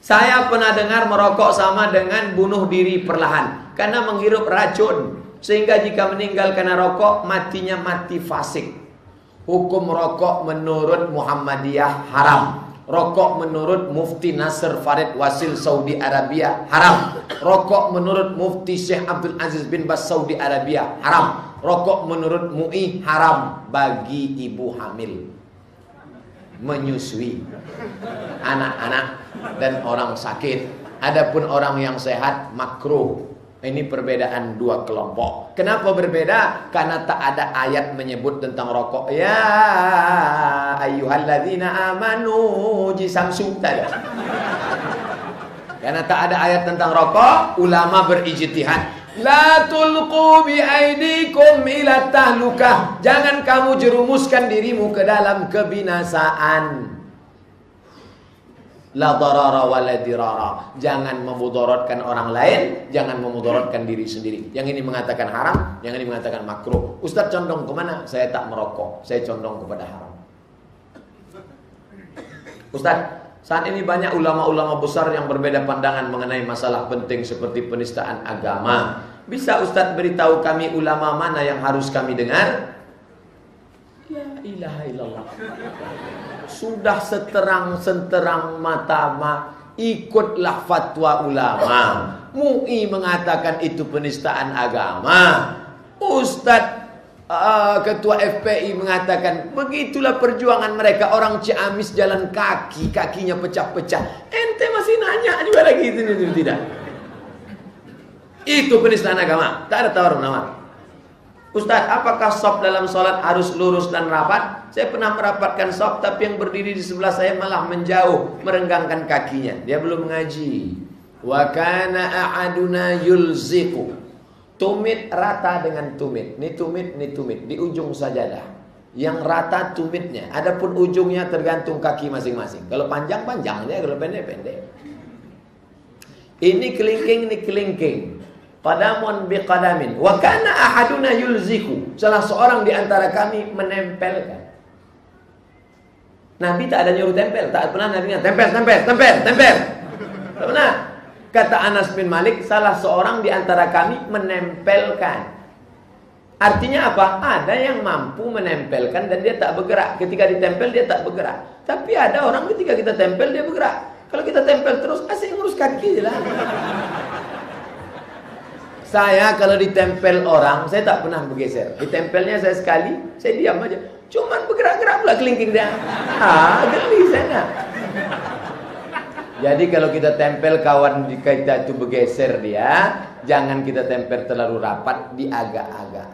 Saya pernah dengar merokok sama dengan bunuh diri perlahan karena menghirup racun. Sehingga jika meninggal karena rokok, matinya mati fasik. Hukum rokok menurut Muhammadiyah haram. Rokok menurut Mufti Nasr Farid Wasil Saudi Arabia haram. Rokok menurut Mufti Syekh Abdul Aziz bin Bas Saudi Arabia haram. Rokok menurut MUI haram bagi ibu hamil, menyusui anak-anak dan orang sakit. Adapun orang yang sehat makruh. Ini perbedaan dua kelompok. Kenapa berbeda? Karena tak ada ayat menyebut tentang rokok. Ya ayyuhalladzina amanu jisamsu. Karena tak ada ayat tentang rokok, ulama berijtihad. La tulqu bi aidikum ila tahlukah. Jangan kamu jerumuskan dirimu ke dalam kebinasaan. La darara wa la dirara. Jangan memudaratkan orang lain, jangan memudaratkan diri sendiri. Yang ini mengatakan haram, yang ini mengatakan makruh. Ustaz condong kemana? Saya tak merokok, saya condong kepada haram. Ustaz, saat ini banyak ulama-ulama besar yang berbeda pandangan mengenai masalah penting seperti penistaan agama. Bisa Ustaz beritahu kami ulama mana yang harus kami dengar? La ilaha illallah. Sudah seterang-senterang mata ikutlah fatwa ulama. MUI mengatakan itu penistaan agama. Ustaz Ketua FPI mengatakan begitulah perjuangan mereka. Orang Ciamis jalan kaki, kakinya pecah-pecah. Ente masih nanya juga lagi itu tidak. Itu penistaan agama. Tak ada tawar-menawar. Ustaz, apakah shaf dalam sholat harus lurus dan rapat? Saya pernah merapatkan shaf, tapi yang berdiri di sebelah saya malah menjauh, merenggangkan kakinya. Dia belum mengaji. Wa kana a'aduna yulziqu. Tumit rata dengan tumit. Ini tumit, ini tumit. Di ujung sajadah. Yang rata tumitnya. Adapun ujungnya tergantung kaki masing-masing. Kalau panjang, panjangnya. Kalau pendek, pendek. Ini kelingking, ini kelingking. Qadamun biqadamin. Wa kana ahaduna yulziku. Salah seorang di antara kami menempelkan. Nabi tak ada nyuruh tempel. Tak pernah Nabi tempel. Tak pernah. Kata Anas bin Malik, salah seorang di antara kami menempelkan. Artinya apa? Ada yang mampu menempelkan dan dia tak bergerak. Ketika ditempel dia tak bergerak. Tapi ada orang ketika kita tempel dia bergerak. Kalau kita tempel terus, asik ngurus kaki lah. Saya kalau ditempel orang, saya tak pernah bergeser. Ditempelnya saya sekali, saya diam aja. Cuman bergerak-gerak pula kelingking dia. Geli saya. Jadi kalau kita tempel kawan kita itu bergeser dia, jangan kita tempel terlalu rapat, di agak-agak.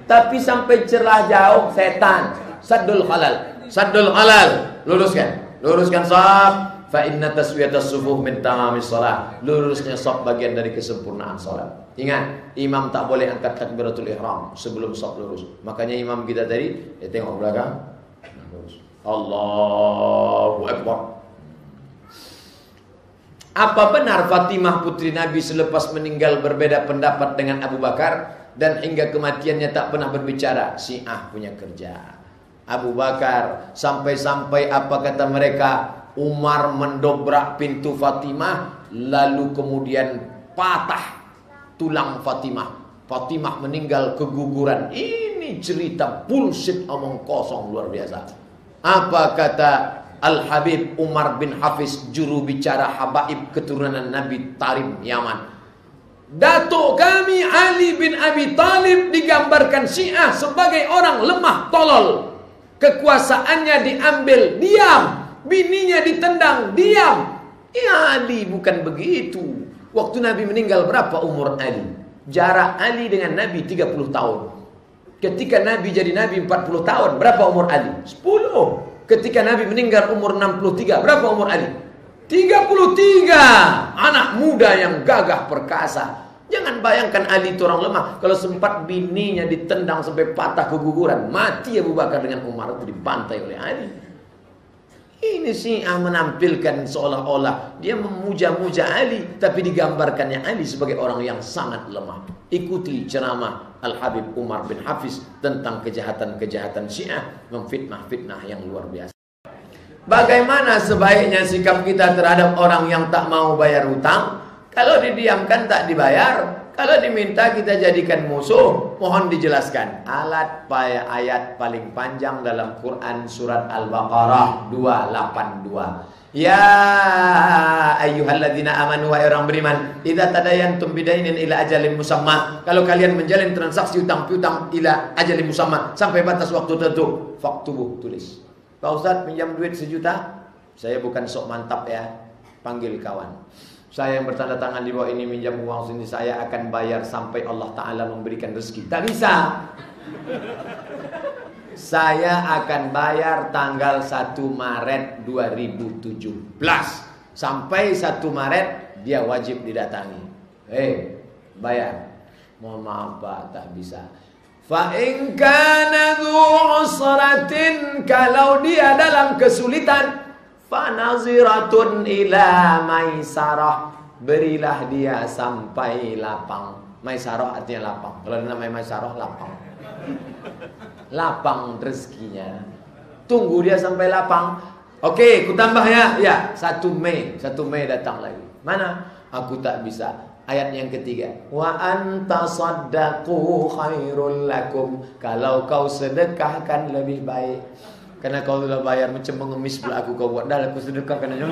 Tapi sampai celah jauh setan. Saddul halal. Luruskan shaf. Fa inna taswiyatas sufuh min tamamis shalah. Lurusnya shaf bagian dari kesempurnaan salat. Ingat, imam tak boleh angkat takbiratul ihram sebelum shaf lurus. Makanya imam kita tadi dia tengok belakang, lurus. Allahu akbar. Apa benar Fatimah putri Nabi selepas meninggal berbeda pendapat dengan Abu Bakar dan hingga kematiannya tak pernah berbicara? Syiah punya kerja. Abu Bakar sampai-sampai apa kata mereka? Umar mendobrak pintu Fatimah, lalu kemudian patah tulang Fatimah. Fatimah meninggal keguguran. Ini cerita bullshit, omong kosong luar biasa. Apa kata Al-Habib Umar bin Hafiz, juru bicara habaib keturunan Nabi Tarim Yaman? Datuk kami Ali bin Abi Thalib digambarkan Syiah sebagai orang lemah tolol. Kekuasaannya diambil, diam. Bininya ditendang, diam. Ya Ali bukan begitu. Waktu Nabi meninggal berapa umur Ali? Jarak Ali dengan Nabi 30 tahun. Ketika Nabi jadi Nabi 40 tahun, berapa umur Ali? 10. Ketika Nabi meninggal umur 63, berapa umur Ali? 33. Anak muda yang gagah perkasa. Jangan bayangkan Ali itu orang lemah. Kalau sempat bininya ditendang sampai patah keguguran, mati Abu Bakar dengan Umar itu dibantai oleh Ali. Ini Syiah menampilkan seolah-olah dia memuja-muja Ali, tapi digambarkannya Ali sebagai orang yang sangat lemah. Ikuti ceramah Al-Habib Umar bin Hafiz tentang kejahatan-kejahatan Syiah, memfitnah-fitnah yang luar biasa. Bagaimana sebaiknya sikap kita terhadap orang yang tak mau bayar hutang? Kalau didiamkan tak dibayar, kalau diminta kita jadikan musuh, mohon dijelaskan. Ayat paling panjang dalam Quran surat Al-Baqarah 282. Ya ayyuhalladzina amanu wa orang beriman, idza tadayantum bidainin ila ajalin musamma. Kalau kalian menjalin transaksi utang piutang ila ajalin musamma, sampai batas waktu tertentu, faktubuh, tulis. Pak Ustaz pinjam duit 1 juta. Saya bukan sok mantap ya. Panggil kawan. Saya yang bertanda tangan di bawah ini minjam uang sini, saya akan bayar sampai Allah Ta'ala memberikan rezeki. Tak bisa. Saya akan bayar tanggal 1 Maret 2017. Sampai 1 Maret dia wajib didatangi. Bayar. Mohon maaf Pak, tak bisa. Fa in kana dzu usratin, kalau dia dalam kesulitan, fa naziratun ila maisarah, berilah dia sampai lapang. Maisarah artinya lapang. Kalau namanya maisarah, lapang. Lapang rezekinya. Tunggu dia sampai lapang. Oke, ku tambah ya. Ya, 1 Mei datang lagi. Mana? Aku tak bisa. Ayat yang ketiga. Wa anta saddaqu khairul lakum. Kalau kau sedekahkan lebih baik. Karena kau sudah bayar macam mengemis pula aku, kau buat dah aku sedekahkan aja.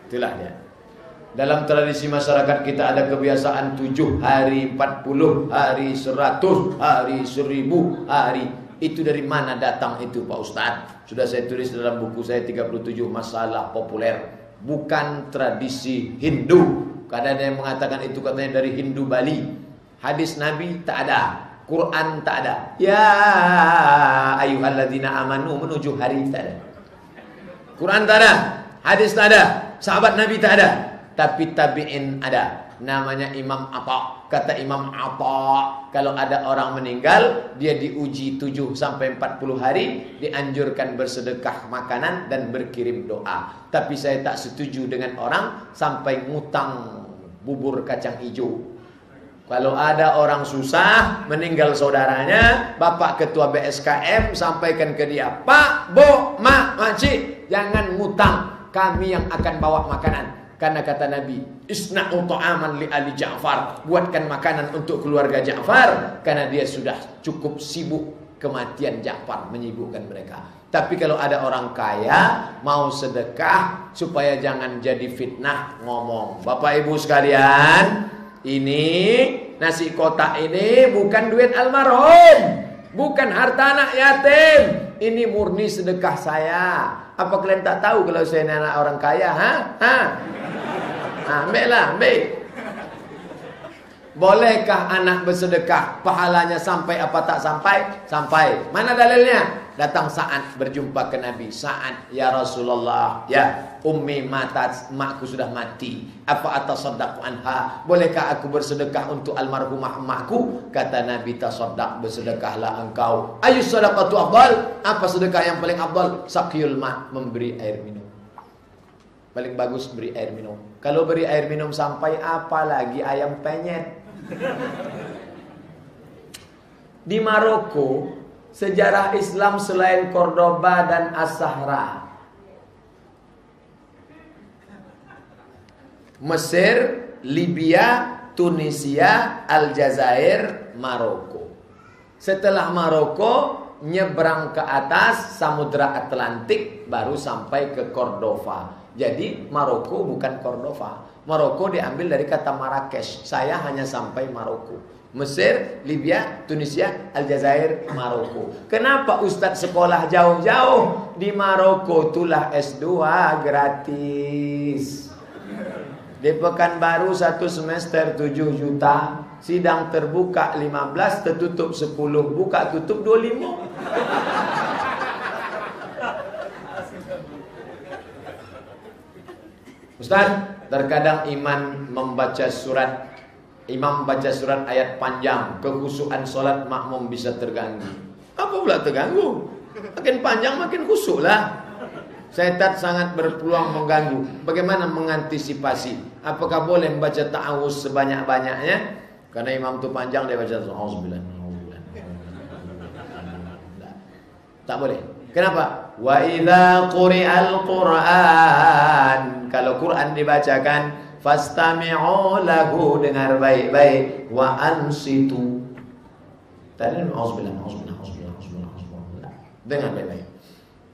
Itulah dia. Dalam tradisi masyarakat kita ada kebiasaan 7 hari, 40 hari, 100 hari, 1000 hari. Itu dari mana datang itu Pak Ustadz? Sudah saya tulis dalam buku saya 37 masalah populer. Bukan tradisi Hindu. Kadang ada yang mengatakan itu katanya dari Hindu Bali. Hadis Nabi tak ada, Quran tak ada. Ya ayyuhalladzina amanu menuju hari tak ada. Quran tak ada, hadis tak ada, sahabat Nabi tak ada. Tapi tabi'in ada. Namanya Imam Atha. Kata Imam Atha, kalau ada orang meninggal, dia diuji 7 sampai 40 hari, dianjurkan bersedekah makanan dan berkirim doa. Tapi saya tak setuju dengan orang sampai ngutang bubur kacang hijau. Kalau ada orang susah, meninggal saudaranya, Bapak Ketua BSKM sampaikan ke dia, Pak, Bu, Mak, Makcik, jangan ngutang, kami yang akan bawa makanan. Karena kata Nabi, isna'u ta'aman li ali Ja'far, buatkan makanan untuk keluarga Ja'far, karena dia sudah cukup sibuk kematian Ja'far menyibukkan mereka. Tapi kalau ada orang kaya mau sedekah, supaya jangan jadi fitnah ngomong, Bapak Ibu sekalian, ini nasi kotak ini bukan duit almarhum, bukan harta anak yatim, ini murni sedekah saya. Apa kalian tak tahu kalau saya anak orang kaya? Ambil lah, ambil. Bolehkah anak bersedekah, pahalanya sampai apa tak sampai? Sampai. Mana dalilnya? Datang Sa'ad berjumpa ke Nabi. Sa'ad, ya Rasulullah, ya ummi matat, makku sudah mati. Apa atasaddaqu anha? Bolehkah aku bersedekah untuk almarhumah emakku? Kata Nabi, tasaddaq, bersedekahlah engkau. Ayu sadaqatu afdal? Apa sedekah yang paling afdal? Saqyul ma', memberi air minum. Paling bagus beri air minum. Kalau beri air minum sampai, apalagi ayam penyet. Di Maroko, sejarah Islam selain Cordoba dan As-Sahra, Mesir, Libya, Tunisia, Aljazair, Maroko. Setelah Maroko, nyebrang ke atas Samudra Atlantik, baru sampai ke Cordova. Jadi Maroko bukan Cordova. Maroko diambil dari kata Marrakesh. Saya hanya sampai Maroko. Mesir, Libya, Tunisia, Aljazair, Maroko. Kenapa Ustadz sekolah jauh-jauh? Di Maroko itulah S2 gratis. Di Pekanbaru 1 semester 7 juta. Sidang terbuka 15, tertutup 10. Buka tutup 25. Ustaz, terkadang imam membaca surat ayat panjang, kekhusyuan solat makmum bisa terganggu. Apa pula terganggu? Makin panjang makin khusyuk lah. Setan sangat berpeluang mengganggu. Bagaimana mengantisipasi? Apakah boleh membaca ta'awuz sebanyak-banyaknya? Karena imam itu panjang, dia baca auzubillah. Tak boleh. Kenapa? Wa idza quri'al Qur'an, kalau Quran dibacakan, fastami'u lahu, dengar baik-baik, wa ansitu. Tadi auzubillah. Dengar baik-baik.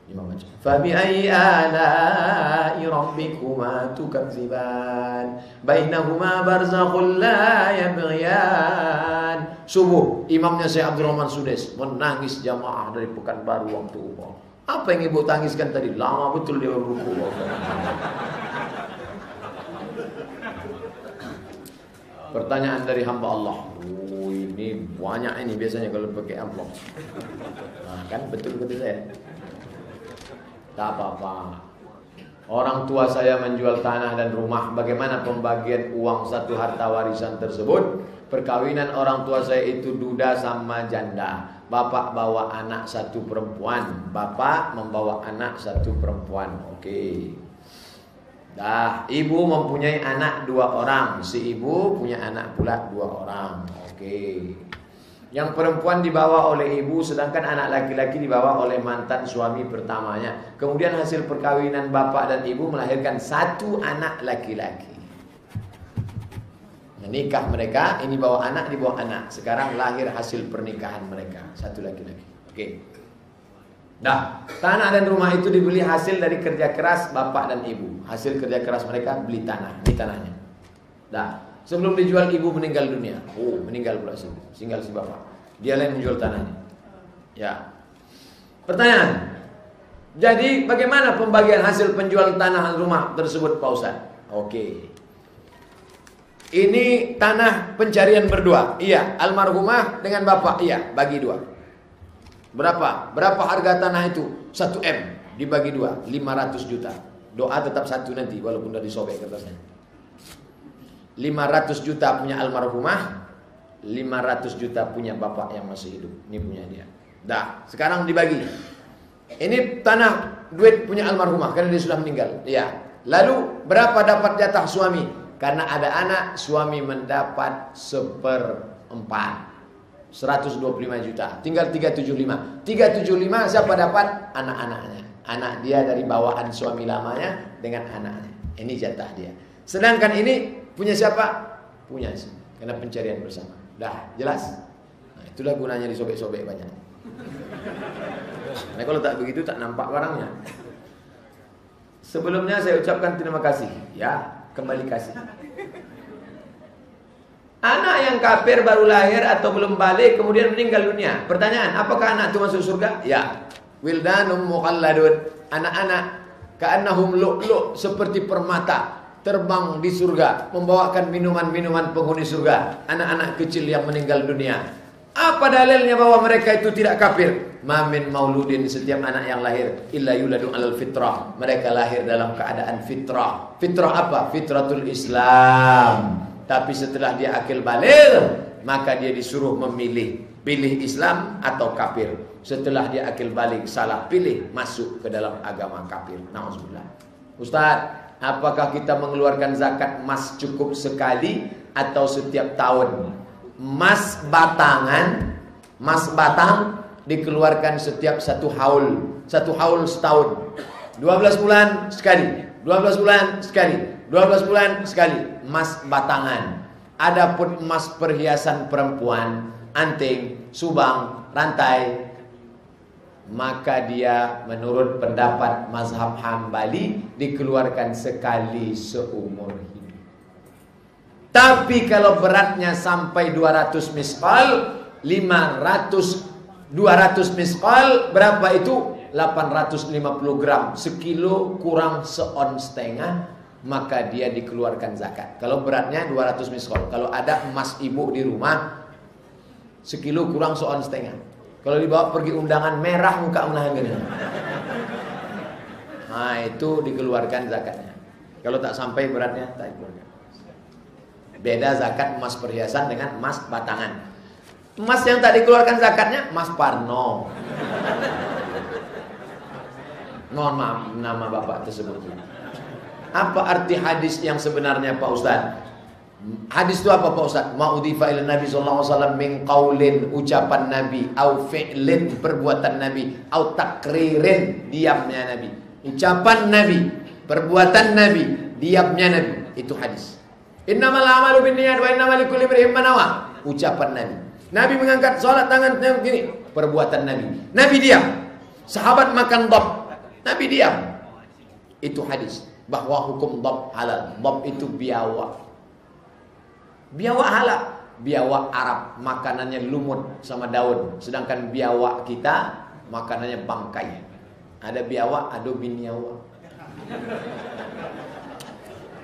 Imam baca. Fa bi ayyi ala'i rabbikuma tukadziban, bainahuma barzakhun la yabghiyan. Subuh, imamnya Syekh Abdul Rahman Sudes menangis jamaah dari Pekanbaru waktu umur. Apa yang ibu tangiskan tadi? Lama betul dia berruku. Pertanyaan dari hamba Allah. Oh, ini banyak ini biasanya kalau pakai amplop. Nah, kan betul kata saya. Tak apa-apa. Orang tua saya menjual tanah dan rumah. Bagaimana pembagian uang satu harta warisan tersebut? Perkawinan orang tua saya itu duda sama janda. Bapak bawa anak satu perempuan. Bapak membawa anak satu perempuan. Oke. Dah, ibu mempunyai anak 2 orang. Si ibu punya anak pula 2 orang. Oke. Yang perempuan dibawa oleh ibu, sedangkan anak laki-laki dibawa oleh mantan suami pertamanya. Kemudian hasil perkawinan bapak dan ibu melahirkan 1 anak laki-laki. Menikah mereka, ini bawa anak, dibawa anak. Sekarang lahir hasil pernikahan mereka, 1 laki-laki. Oke. Dah, tanah dan rumah itu dibeli hasil dari kerja keras bapak dan ibu. Hasil kerja keras mereka beli tanah, di tanahnya. Dah. Sebelum dijual ibu meninggal dunia. Oh, meninggal pula tinggal si bapak. Dia yang menjual tanahnya. Ya. Pertanyaan. Jadi bagaimana pembagian hasil penjual tanah dan rumah tersebut Pak Ustaz? Oke. Ini tanah pencarian berdua. Iya, almarhumah dengan bapak. Iya, bagi 2. Berapa? Berapa harga tanah itu? 1 M dibagi 2, 500 juta. Doa tetap 1 nanti walaupun udah disobek kertasnya. 500 juta punya almarhumah, 500 juta punya bapak yang masih hidup. Ini punya dia. Dah, sekarang dibagi. Ini tanah duit punya almarhumah karena dia sudah meninggal. Ya. Lalu berapa dapat jatah suami? Karena ada anak, suami mendapat 1/4. 125 juta. Tinggal 375. 375 siapa dapat? Anak-anaknya. Anak dia dari bawaan suami lamanya dengan anaknya. Ini jatah dia. Sedangkan ini punya siapa? Punya sih. Karena pencarian bersama. Dah, jelas? Nah, itulah gunanya disobek-sobek banyak. Nah, kalau tak begitu tak nampak barangnya. Sebelumnya saya ucapkan terima kasih. Ya, kembali kasih. Anak yang kafir baru lahir atau belum balik kemudian meninggal dunia. Pertanyaan, apakah anak itu masuk surga? Ya. Wildanum mukhalladun. Anak-anak ka'annahum lu'lu' seperti permata terbang di surga, membawakan minuman-minuman penghuni surga. Anak-anak kecil yang meninggal dunia. Apa dalilnya bahwa mereka itu tidak kafir? Ma min mauludin, setiap anak yang lahir illa yuladu alal fitrah. Mereka lahir dalam keadaan fitrah. Fitrah apa? Fitratul Islam. Tapi setelah dia akil baligh, maka dia disuruh memilih, pilih Islam atau kafir. Setelah dia akil baligh salah pilih, masuk ke dalam agama kafir. Nauzubillah. Ustaz, apakah kita mengeluarkan zakat emas cukup sekali atau setiap tahun? Emas batangan, emas batang dikeluarkan setiap 1 haul. 1 haul setahun. 12 bulan sekali, 12 bulan sekali, 12 bulan sekali. Emas batangan. Adapun emas perhiasan perempuan, anting, subang, rantai, maka dia menurut pendapat mazhab Hambali dikeluarkan sekali seumur hidup. Tapi kalau beratnya sampai 200 misqal, 200 misqal berapa itu? 850 gram, sekilo kurang seon setengah, maka dia dikeluarkan zakat. Kalau beratnya 200 misqal. Kalau ada emas ibu di rumah, sekilo kurang seon setengah. Kalau dibawa pergi undangan merah muka unahan gini. Nah, itu dikeluarkan zakatnya. Kalau tak sampai beratnya tak dikeluarkan. Beda zakat emas perhiasan dengan emas batangan. Emas yang tak dikeluarkan zakatnya emas Parno. Mohon maaf nama bapak tersebut. Apa arti hadis yang sebenarnya Pak Ustaz? Hadis itu apa Pak Ustaz? Ma'udhifa ila Nabi sallallahu alaihi wasallam min qaulin, ucapan Nabi, au fi'lin, perbuatan Nabi, au takririn, diamnya Nabi. Ucapan Nabi, perbuatan Nabi, diamnya Nabi. Itu hadis. Innamal a'malu binniyat wa innamal likulli imrin ma nawa. Ucapan Nabi. Nabi mengangkat salat tangan begini, perbuatan Nabi. Nabi diam. Sahabat makan dhab. Nabi diam. Itu hadis. Bahwa hukum dhab halal. Dhab itu biawak. Biawak halal. Biawak Arab makanannya lumut sama daun. Sedangkan biawak kita makanannya bangkai. Ada biawak, ada biniawak.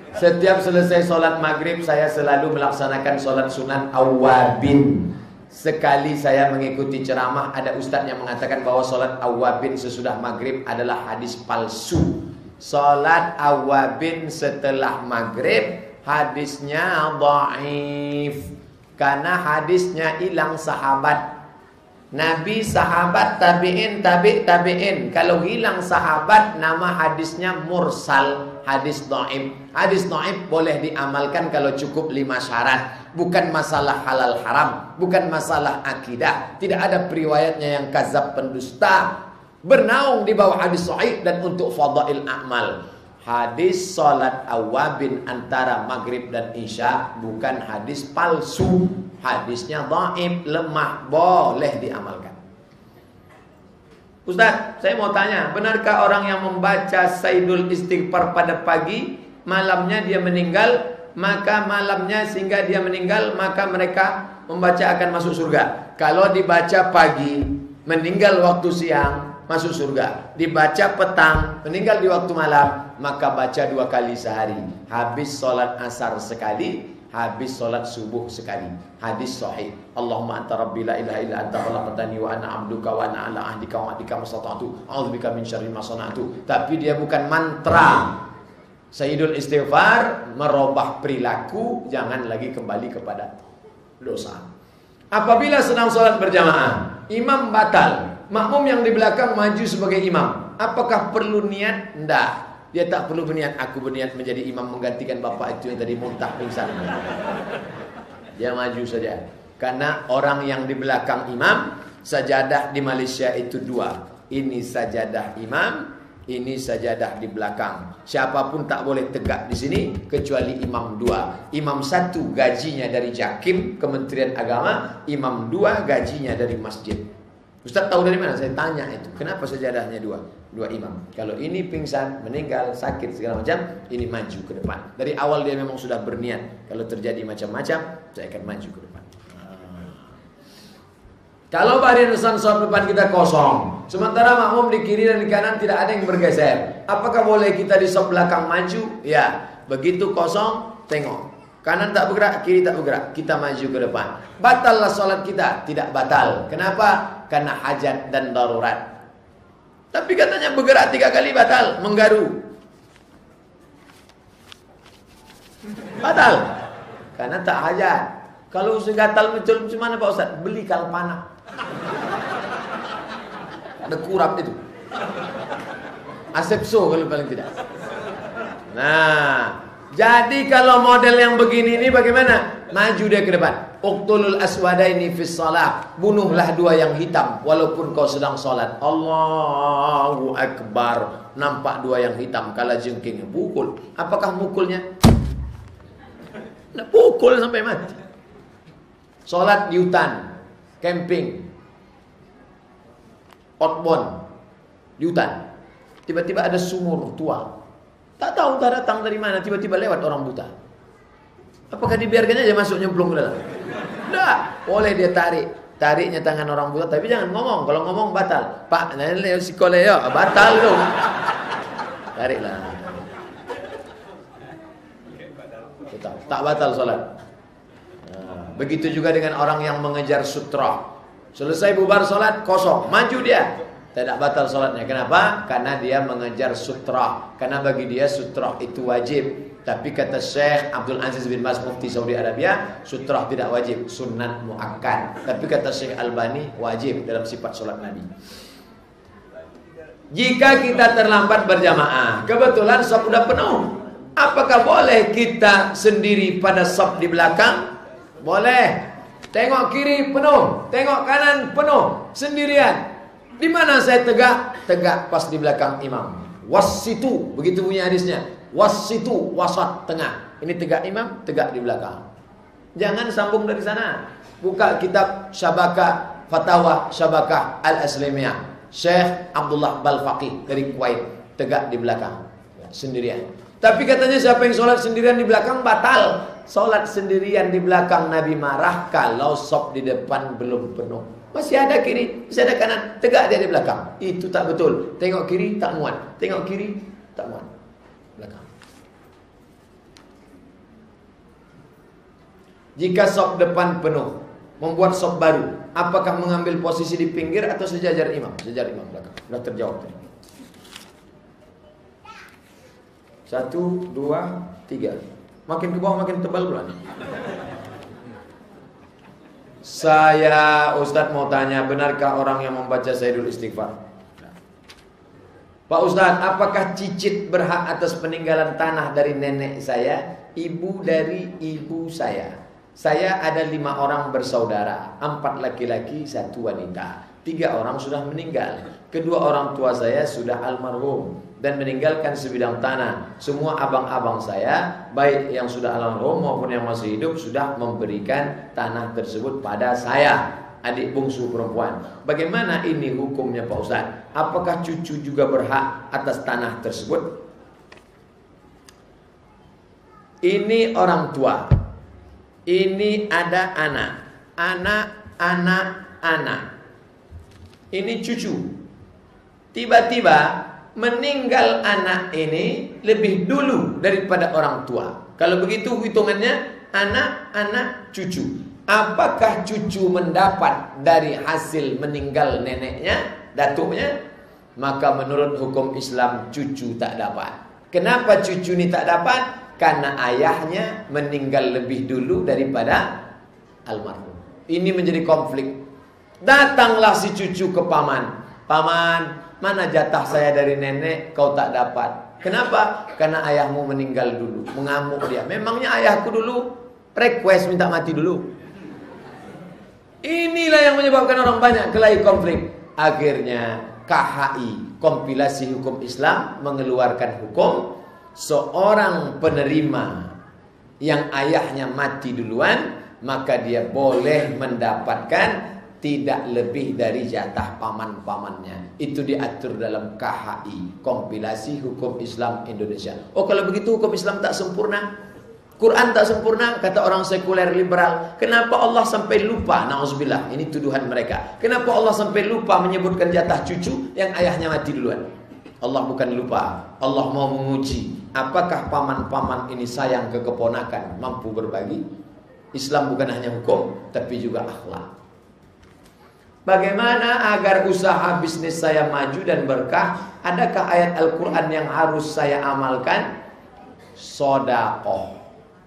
Setiap selesai sholat maghrib, saya selalu melaksanakan sholat sunan awabin. Sekali saya mengikuti ceramah, ada ustadz yang mengatakan bahwa sholat awabin sesudah maghrib adalah hadis palsu. Salat awabin setelah maghrib hadisnya dhaif. Karena hadisnya hilang sahabat. Nabi, sahabat, tabi'in, tabi'in. Kalau hilang sahabat, nama hadisnya mursal, hadis dhaif. Hadis dhaif boleh diamalkan kalau cukup 5 syarat. Bukan masalah halal haram, bukan masalah akidah. Tidak ada periwayatnya yang kazab pendusta. Bernaung di bawah hadis sahih dan untuk fadail amal. Hadis salat awabin antara maghrib dan isya bukan hadis palsu. Hadisnya dhaif, lemah, boleh diamalkan. Ustaz, saya mau tanya, benarkah orang yang membaca Sayyidul Istighfar pada pagi, malamnya dia meninggal, maka malamnya sehingga dia meninggal, maka mereka membaca akan masuk surga? Kalau dibaca pagi, meninggal waktu siang, masuk surga. Dibaca petang, meninggal di waktu malam, maka baca 2 kali sehari. Habis sholat asar sekali, habis sholat subuh sekali. Hadis sahih. Allahumma anta rabbi la ilaha illa anta khalaqtani wa ana abduka wa ana ala ahdika wa ahdika mastata'tu a'udzubika min syarri ma sana'tu. Tapi dia bukan mantra. Sayyidul Istighfar merubah perilaku, jangan lagi kembali kepada dosa. Apabila sedang sholat berjamaah, imam batal, makmum yang di belakang maju sebagai imam, apakah perlu niat? Tidak. Dia tak perlu berniat. Aku berniat menjadi imam menggantikan bapak itu yang tadi muntah pingsan. Dia maju saja. Karena orang yang di belakang imam, sajadah di Malaysia itu 2. Ini sajadah imam, ini sajadah di belakang. Siapapun tak boleh tegak di sini kecuali imam 2. Imam 1 gajinya dari Jakim, Kementerian Agama. Imam 2 gajinya dari masjid. Ustaz tahu dari mana? Saya tanya itu. Kenapa sajadahnya 2 imam? Kalau ini pingsan, meninggal, sakit segala macam, ini maju ke depan. Dari awal dia memang sudah berniat. Kalau terjadi macam-macam, saya akan maju ke depan. Kalau barisan sholat depan kita kosong, sementara makmum di kiri dan di kanan tidak ada yang bergeser, apakah boleh kita di sholat belakang maju? Ya, begitu kosong, tengok. Kanan tak bergerak, kiri tak bergerak, kita maju ke depan. Batallah sholat kita? Tidak batal. Kenapa? Karena hajat dan darurat. Tapi katanya bergerak 3 kali batal, menggaru. Batal. Karena tak hajat. Kalau segatal muncul macam mana Pak Ustaz? Beli kalpana. Ada kurap itu. Asepso kalau paling tidak. Nah, jadi kalau model yang begini ini bagaimana? Maju dia ke depan. Uqtulul aswadaini fis shalah. Bunuhlah 2 yang hitam walaupun kau sedang salat. Allahu akbar. Nampak 2 yang hitam kala jengking. Pukul. Apakah mukulnya? Nak pukul sampai mati. Salat di hutan, camping, outbound, di hutan. Tiba-tiba ada sumur tua. Tak tahu tak datang dari mana, tiba-tiba lewat orang buta. Apakah dibiarkan aja masuk nyemplung ke dalam? Tidak, boleh dia tarik. Tariknya tangan orang buta, tapi jangan ngomong. Kalau ngomong batal. Pak, nanti sekolah ya, batal tu. Tariklah. Tak batal solat. Begitu juga dengan orang yang mengejar sutra. Selesai bubar solat, kosong, maju dia. Tidak batal solatnya. Kenapa? Karena dia mengejar sutra. Karena bagi dia sutra itu wajib. Tapi kata Syekh Abdul Aziz bin Baz Mufti Saudi Arabia, sutra tidak wajib, sunnat muakkad. Tapi kata Syekh Albani, wajib dalam sifat solat Nabi. Jika kita terlambat berjamaah, kebetulan shaf sudah penuh, apakah boleh kita sendiri pada shaf di belakang? Boleh. Tengok kiri penuh, tengok kanan penuh, sendirian. Di mana saya tegak? Tegak pas di belakang imam. Wassitu, begitu bunyi hadisnya. Wassitu, wasat, tengah. Ini tegak imam, tegak di belakang. Jangan sambung dari sana. Buka kitab Syabakah Fatwa Syabakah Al-Aslamiyah. Syekh Abdullah Balfaqih dari Kuwait, tegak di belakang, sendirian. Tapi katanya siapa yang sholat sendirian di belakang batal. Sholat sendirian di belakang Nabi marah kalau shaf di depan belum penuh. Masih ada kiri, masih ada kanan, tegak dia di belakang. Itu tak betul. Tengok kiri tak muat, tengok kiri tak muat. Belakang. Jika shaf depan penuh, membuat shaf baru, apakah mengambil posisi di pinggir atau sejajar imam? Sejajar imam belakang. Sudah terjawab tadi. 1, 2, 3. Makin ke bawah makin tebal pula. Saya Ustadz mau tanya, benarkah orang yang membaca Sayyidul Istighfar? Pak Ustadz, apakah cicit berhak atas peninggalan tanah dari nenek saya, ibu dari ibu saya? Saya ada 5 orang bersaudara, 4 laki-laki, 1 wanita. 3 orang sudah meninggal. Kedua orang tua saya sudah almarhum dan meninggalkan sebidang tanah. Semua abang-abang saya, baik yang sudah almarhum maupun yang masih hidup, sudah memberikan tanah tersebut pada saya, adik bungsu perempuan. Bagaimana ini hukumnya Pak Ustadz? Apakah cucu juga berhak atas tanah tersebut? Ini orang tua. Ini ada anak. Anak. Ini cucu. Tiba-tiba meninggal anak ini lebih dulu daripada orang tua. Kalau begitu hitungannya anak, cucu. Apakah cucu mendapat dari hasil meninggal neneknya, datuknya? Maka menurut hukum Islam cucu tak dapat. Kenapa cucu ini tak dapat? Karena ayahnya meninggal lebih dulu daripada almarhum. Ini menjadi konflik. Datanglah si cucu ke paman. Paman, mana jatah saya dari nenek kau tak dapat? Kenapa? Karena ayahmu meninggal dulu. Mengamuk dia. Memangnya ayahku dulu request minta mati dulu. Inilah yang menyebabkan orang banyak kelahi konflik. Akhirnya KHI, kompilasi hukum Islam, mengeluarkan hukum seorang penerima yang ayahnya mati duluan, maka dia boleh mendapatkan tidak lebih dari jatah paman-pamannya. Itu diatur dalam KHI, kompilasi hukum Islam Indonesia. Oh, kalau begitu hukum Islam tak sempurna, Quran tak sempurna, kata orang sekuler liberal. Kenapa Allah sampai lupa? Na'udzubillah, ini tuduhan mereka. Kenapa Allah sampai lupa menyebutkan jatah cucu yang ayahnya mati duluan? Allah bukan lupa, Allah mau menguji apakah paman-paman ini sayang ke keponakan, mampu berbagi. Islam bukan hanya hukum, tapi juga akhlak. Bagaimana agar usaha bisnis saya maju dan berkah? Adakah ayat Al-Quran yang harus saya amalkan? Sodaqoh,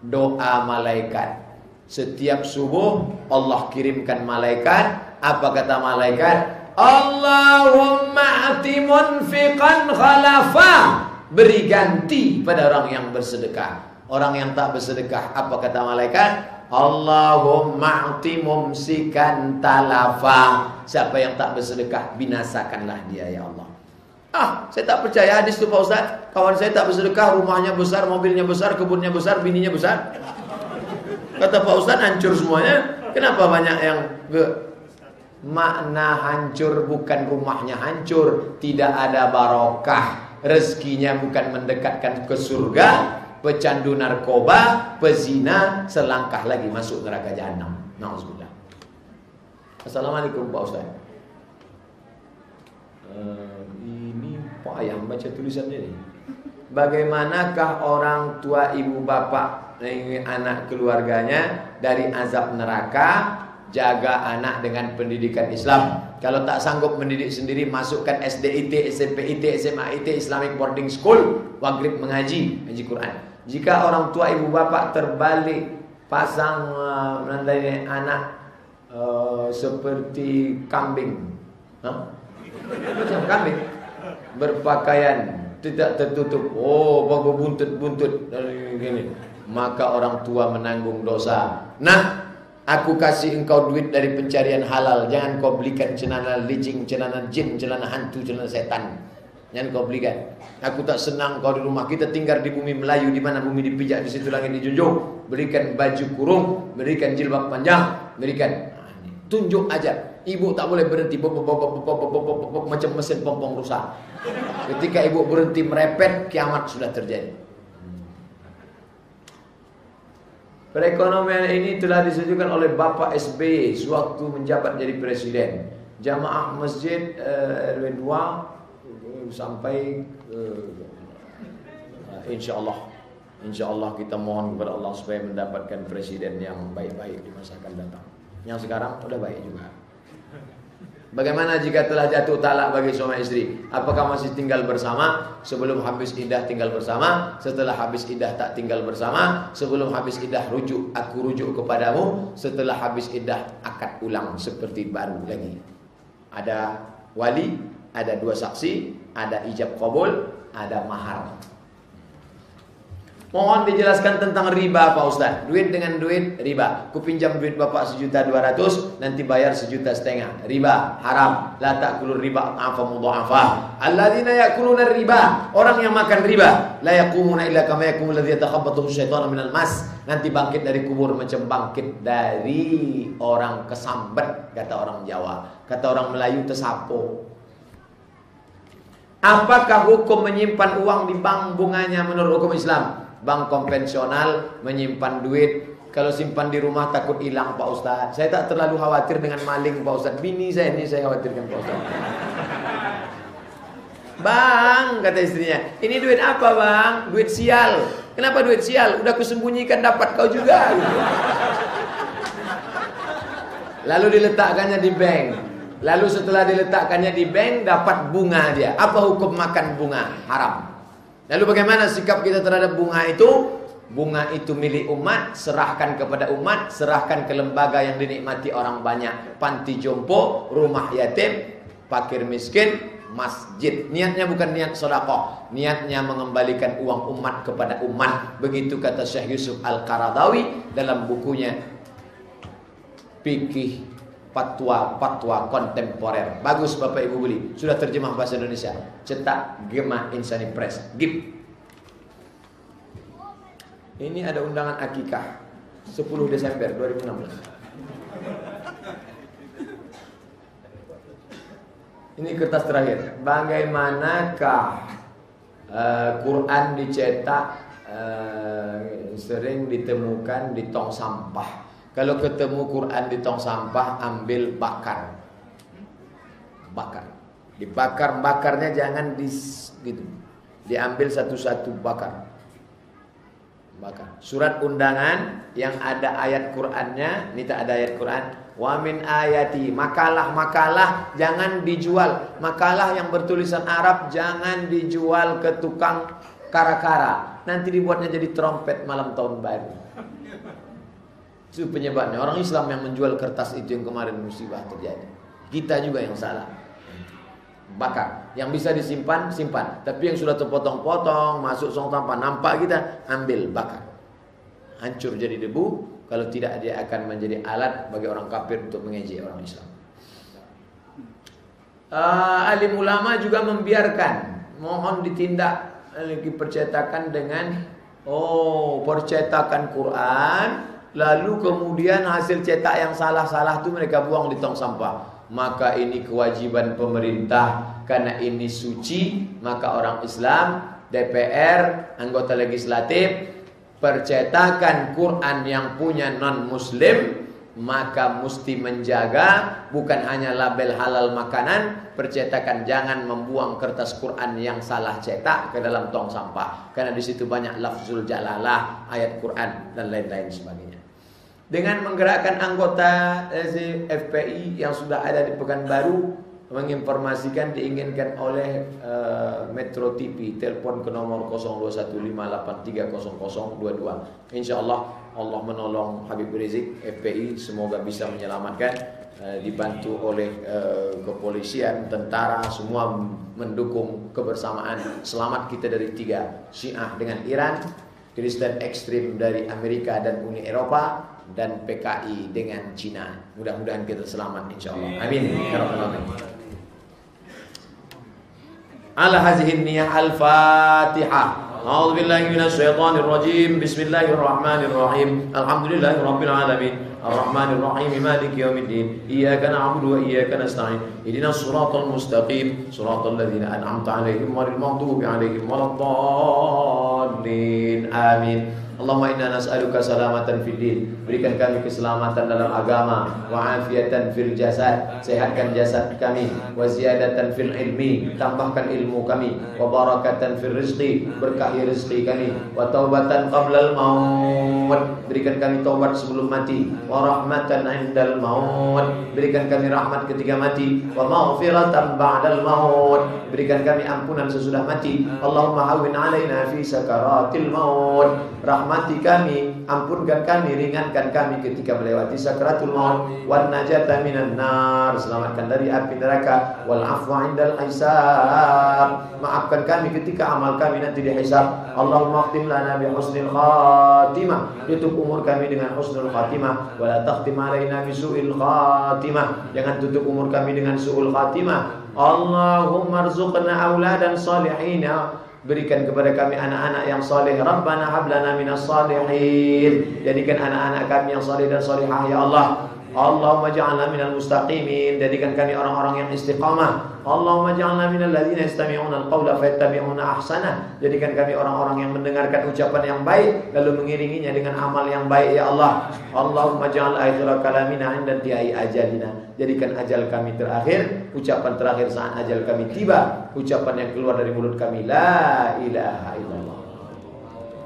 doa malaikat. Setiap subuh Allah kirimkan malaikat. Apa kata malaikat? Allahumma ati munfiqan khalafa. Beri ganti pada orang yang bersedekah. Orang yang tak bersedekah, apa kata malaikat? Allahumma ati mumsikan talafa. Siapa yang tak bersedekah, binasakanlah dia ya Allah. Saya tak percaya hadis itu Pak Ustaz. Kawan saya tak bersedekah, rumahnya besar, mobilnya besar, kebunnya besar, bininya besar. Kata Pak Ustaz, hancur semuanya. Kenapa banyak yang makna hancur bukan rumahnya hancur, tidak ada barokah, rezekinya bukan mendekatkan ke surga, pecandu narkoba, pezina, selangkah lagi masuk neraka jahanam. Nauzubillah. Assalamualaikum Pak Ustaz. Ini payah baca tulisannya ini. Bagaimanakah orang tua ibu bapak anak keluarganya dari azab neraka? Jaga anak dengan pendidikan Islam. Kalau tak sanggup mendidik sendiri, masukkan SDIT, SMPIT, SMAIT, Islamic Boarding School, wajib mengaji Quran. Jika orang tua ibu bapak terbalik, pasang menandai anak seperti kambing, macam kambing, berpakaian tidak tertutup, bagus buntut-buntut gini, maka orang tua menanggung dosa. Nah, aku kasih engkau duit dari pencarian halal. Jangan kau belikan celana licin, celana jin, celana hantu, celana setan. Jangan kau belikan. Aku tak senang kau di rumah. Kita tinggal di bumi Melayu, di mana bumi dipijak, di situ langit dijunjung. Berikan baju kurung, berikan jilbab panjang, berikan. Tunjuk aja. Ibu tak boleh berhenti macam mesin pompong rusak. Ketika ibu berhenti merepet, kiamat sudah terjadi. Perekonomian ini telah disetujukan oleh Bapak SBY sewaktu menjabat jadi presiden. Jamaah masjid RW 2 sampai insyaallah kita mohon kepada Allah supaya mendapatkan presiden yang baik-baik di masa akan datang. Yang sekarang udah baik juga. Bagaimana jika telah jatuh talak bagi suami istri? Apakah masih tinggal bersama? Sebelum habis iddah tinggal bersama, setelah habis iddah tak tinggal bersama. Sebelum habis iddah rujuk, aku rujuk kepadamu. Setelah habis iddah akad ulang seperti baru lagi. Ada wali, ada 2 saksi, ada ijab qabul, ada mahar. Mohon dijelaskan tentang riba Pak Ustaz. Duit dengan duit riba. Kupinjam duit Bapak 1.200.000, nanti bayar 1,5 juta. Riba, haram. La ta'kulur riba ta'afa mudha'afa. Alladzina ya'kuluna riba. Orang yang makan riba, la yaqumuna illa kama yaqumul ladzi yatakhabbathu syaitanu minal mas. Nanti bangkit dari kubur macam bangkit dari orang kesambet, kata orang Jawa. Kata orang Melayu tesapo. Apakah hukum menyimpan uang di bank bunganya menurut hukum Islam? Bank konvensional menyimpan duit, kalau simpan di rumah takut hilang Pak Ustaz. Saya tak terlalu khawatir dengan maling Pak Ustaz. Bini saya ini saya khawatirkan Pak Ustaz. Bang, kata istrinya, ini duit apa bang? Duit sial. Kenapa duit sial? Udah kusembunyikan dapat kau juga. Lalu diletakkannya di bank. Lalu setelah diletakkannya di bank dapat bunga dia. Apa hukum makan bunga? Haram. Lalu bagaimana sikap kita terhadap bunga itu? Bunga itu milik umat, serahkan kepada umat, serahkan ke lembaga yang dinikmati orang banyak. Panti jompo, rumah yatim, fakir miskin, masjid. Niatnya bukan niat sedekah, niatnya mengembalikan uang umat kepada umat. Begitu kata Syekh Yusuf Al-Qaradawi dalam bukunya Fikih Fatwa kontemporer. Bagus Bapak Ibu beli. Sudah terjemah bahasa Indonesia. Cetak Gema Insani Press. GIP. Ini ada undangan akikah 10 Desember 2016. Ini kertas terakhir. Bagaimanakah Quran dicetak sering ditemukan di tong sampah? Kalau ketemu Quran di tong sampah, ambil bakar. Bakar. Dibakar-bakarnya jangan gitu. Diambil satu-satu bakar. Bakar. Surat undangan yang ada ayat Qur'annya, ini tak ada ayat Qur'an. Wa min ayati, makalah-makalah jangan dijual. Makalah yang bertulisan Arab jangan dijual ke tukang kara-kara. Nanti dibuatnya jadi trompet malam tahun baru. Itu penyebabnya. Orang Islam yang menjual kertas itu yang kemarin musibah terjadi. Kita juga yang salah. Bakar. Yang bisa disimpan, simpan. Tapi yang sudah terpotong-potong, masuk song sampah, nampak kita, ambil, bakar. Hancur jadi debu. Kalau tidak, dia akan menjadi alat bagi orang kafir untuk mengejek orang Islam. Alim ulama juga membiarkan. Mohon ditindak lagi percetakan dengan percetakan Quran. Lalu kemudian hasil cetak yang salah-salah itu mereka buang di tong sampah. Maka ini kewajiban pemerintah. Karena ini suci, maka orang Islam, DPR, anggota legislatif, percetakan Quran yang punya non-muslim, maka mesti menjaga bukan hanya label halal makanan, percetakan jangan membuang kertas Quran yang salah cetak ke dalam tong sampah. Karena di situ banyak lafzul jalalah, ayat Quran dan lain-lain sebagainya. Dengan menggerakkan anggota FPI yang sudah ada di Pekanbaru, menginformasikan diinginkan oleh Metro TV, telepon ke nomor 0215830022. Insyaallah Allah menolong Habib Rizik FPI, semoga bisa menyelamatkan, dibantu oleh kepolisian, tentara, semua mendukung kebersamaan. Selamat kita dari 3, Syiah dengan Iran, Kristen ekstrim dari Amerika dan Uni Eropa, dan PKI dengan Cina. Mudah-mudahan kita selamat insyaallah. Amin ya rabbal alamin. Ala hadhihi niyyah al-Fatihah. A'udzu billahi minasy syaithanir rajim. Bismillahirrahmanirrahim. Alhamdulillahi rabbil alamin. Arrahmanir rahim. Maliki yaumiddin. Iyyaka na'budu wa iyyaka nasta'in. Ihdinas siratal mustaqim. Siratal ladzina an'amta 'alaihim ghairil maghdubi 'alaihim waladdallin. Amin. Allahumma inna nas'aluka salamatan fid din. Berikan kami keselamatan dalam agama, wa afiatan fil jasad, sehatkan jasad kami, wa ziyadatan fil ilmi, tambahkan ilmu kami, wa barakatan fil rizqi, berkahi rezeki kami, wa taubatan qablal maut, berikan kami taubat sebelum mati, wa rahmatan indal maut, berikan kami rahmat ketika mati, wa maghfiratan ba'dal maut, berikan kami ampunan sesudah mati. Allahumma hawwin alaina fi sakaratil maut, rahmati kami, ampunkan kami, ringankan kami ketika melewati sakaratul maut, wan najata minan nar, selamatkan dari api neraka, wal afwa indal hisab, maafkan kami ketika amal kami nanti dihisab. Allahumma khtim lana bi husnil khatimah, tutup umur kami dengan husnul khatimah, wa la takhtim alaina bi su'il khatimah, jangan tutup umur kami dengan su'ul khatimah. Allahumma arzuqna auladan salihina, berikan kepada kami anak-anak yang saleh. Rabbana hablana minas salihin, jadikan anak-anak kami yang saleh dan salihah ya Allah. Allahumma ja'alna minal mustaqimin, jadikan kami orang-orang yang istiqamah. Allahumma ja'alna minal ladzina yastami'una al-qawla fayattabi'una ahsana, jadikan kami orang-orang yang mendengarkan ucapan yang baik lalu mengiringinya dengan amal yang baik ya Allah. Allahumma ja'al akhira kalamina 'inda intiha'i ajalina, jadikan ajal kami terakhir, ucapan terakhir saat ajal kami tiba, ucapan yang keluar dari mulut kami la ilaha illallah.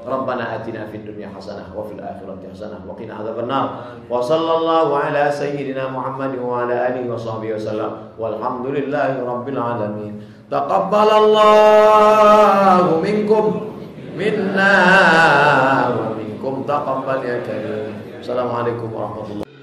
Rabbana atina fid dunya hasanah wa fil akhirati hasanah wa qina adzabannar. Wa sallallahu ala sayyidina Muhammadin wa ala alihi wa sahbihi wasallam. Walhamdulillahi rabbil alamin. Taqabbalallahu minkum minna wa minkum taqabbal ya karim. Assalamualaikum warahmatullahi wabarakatuh.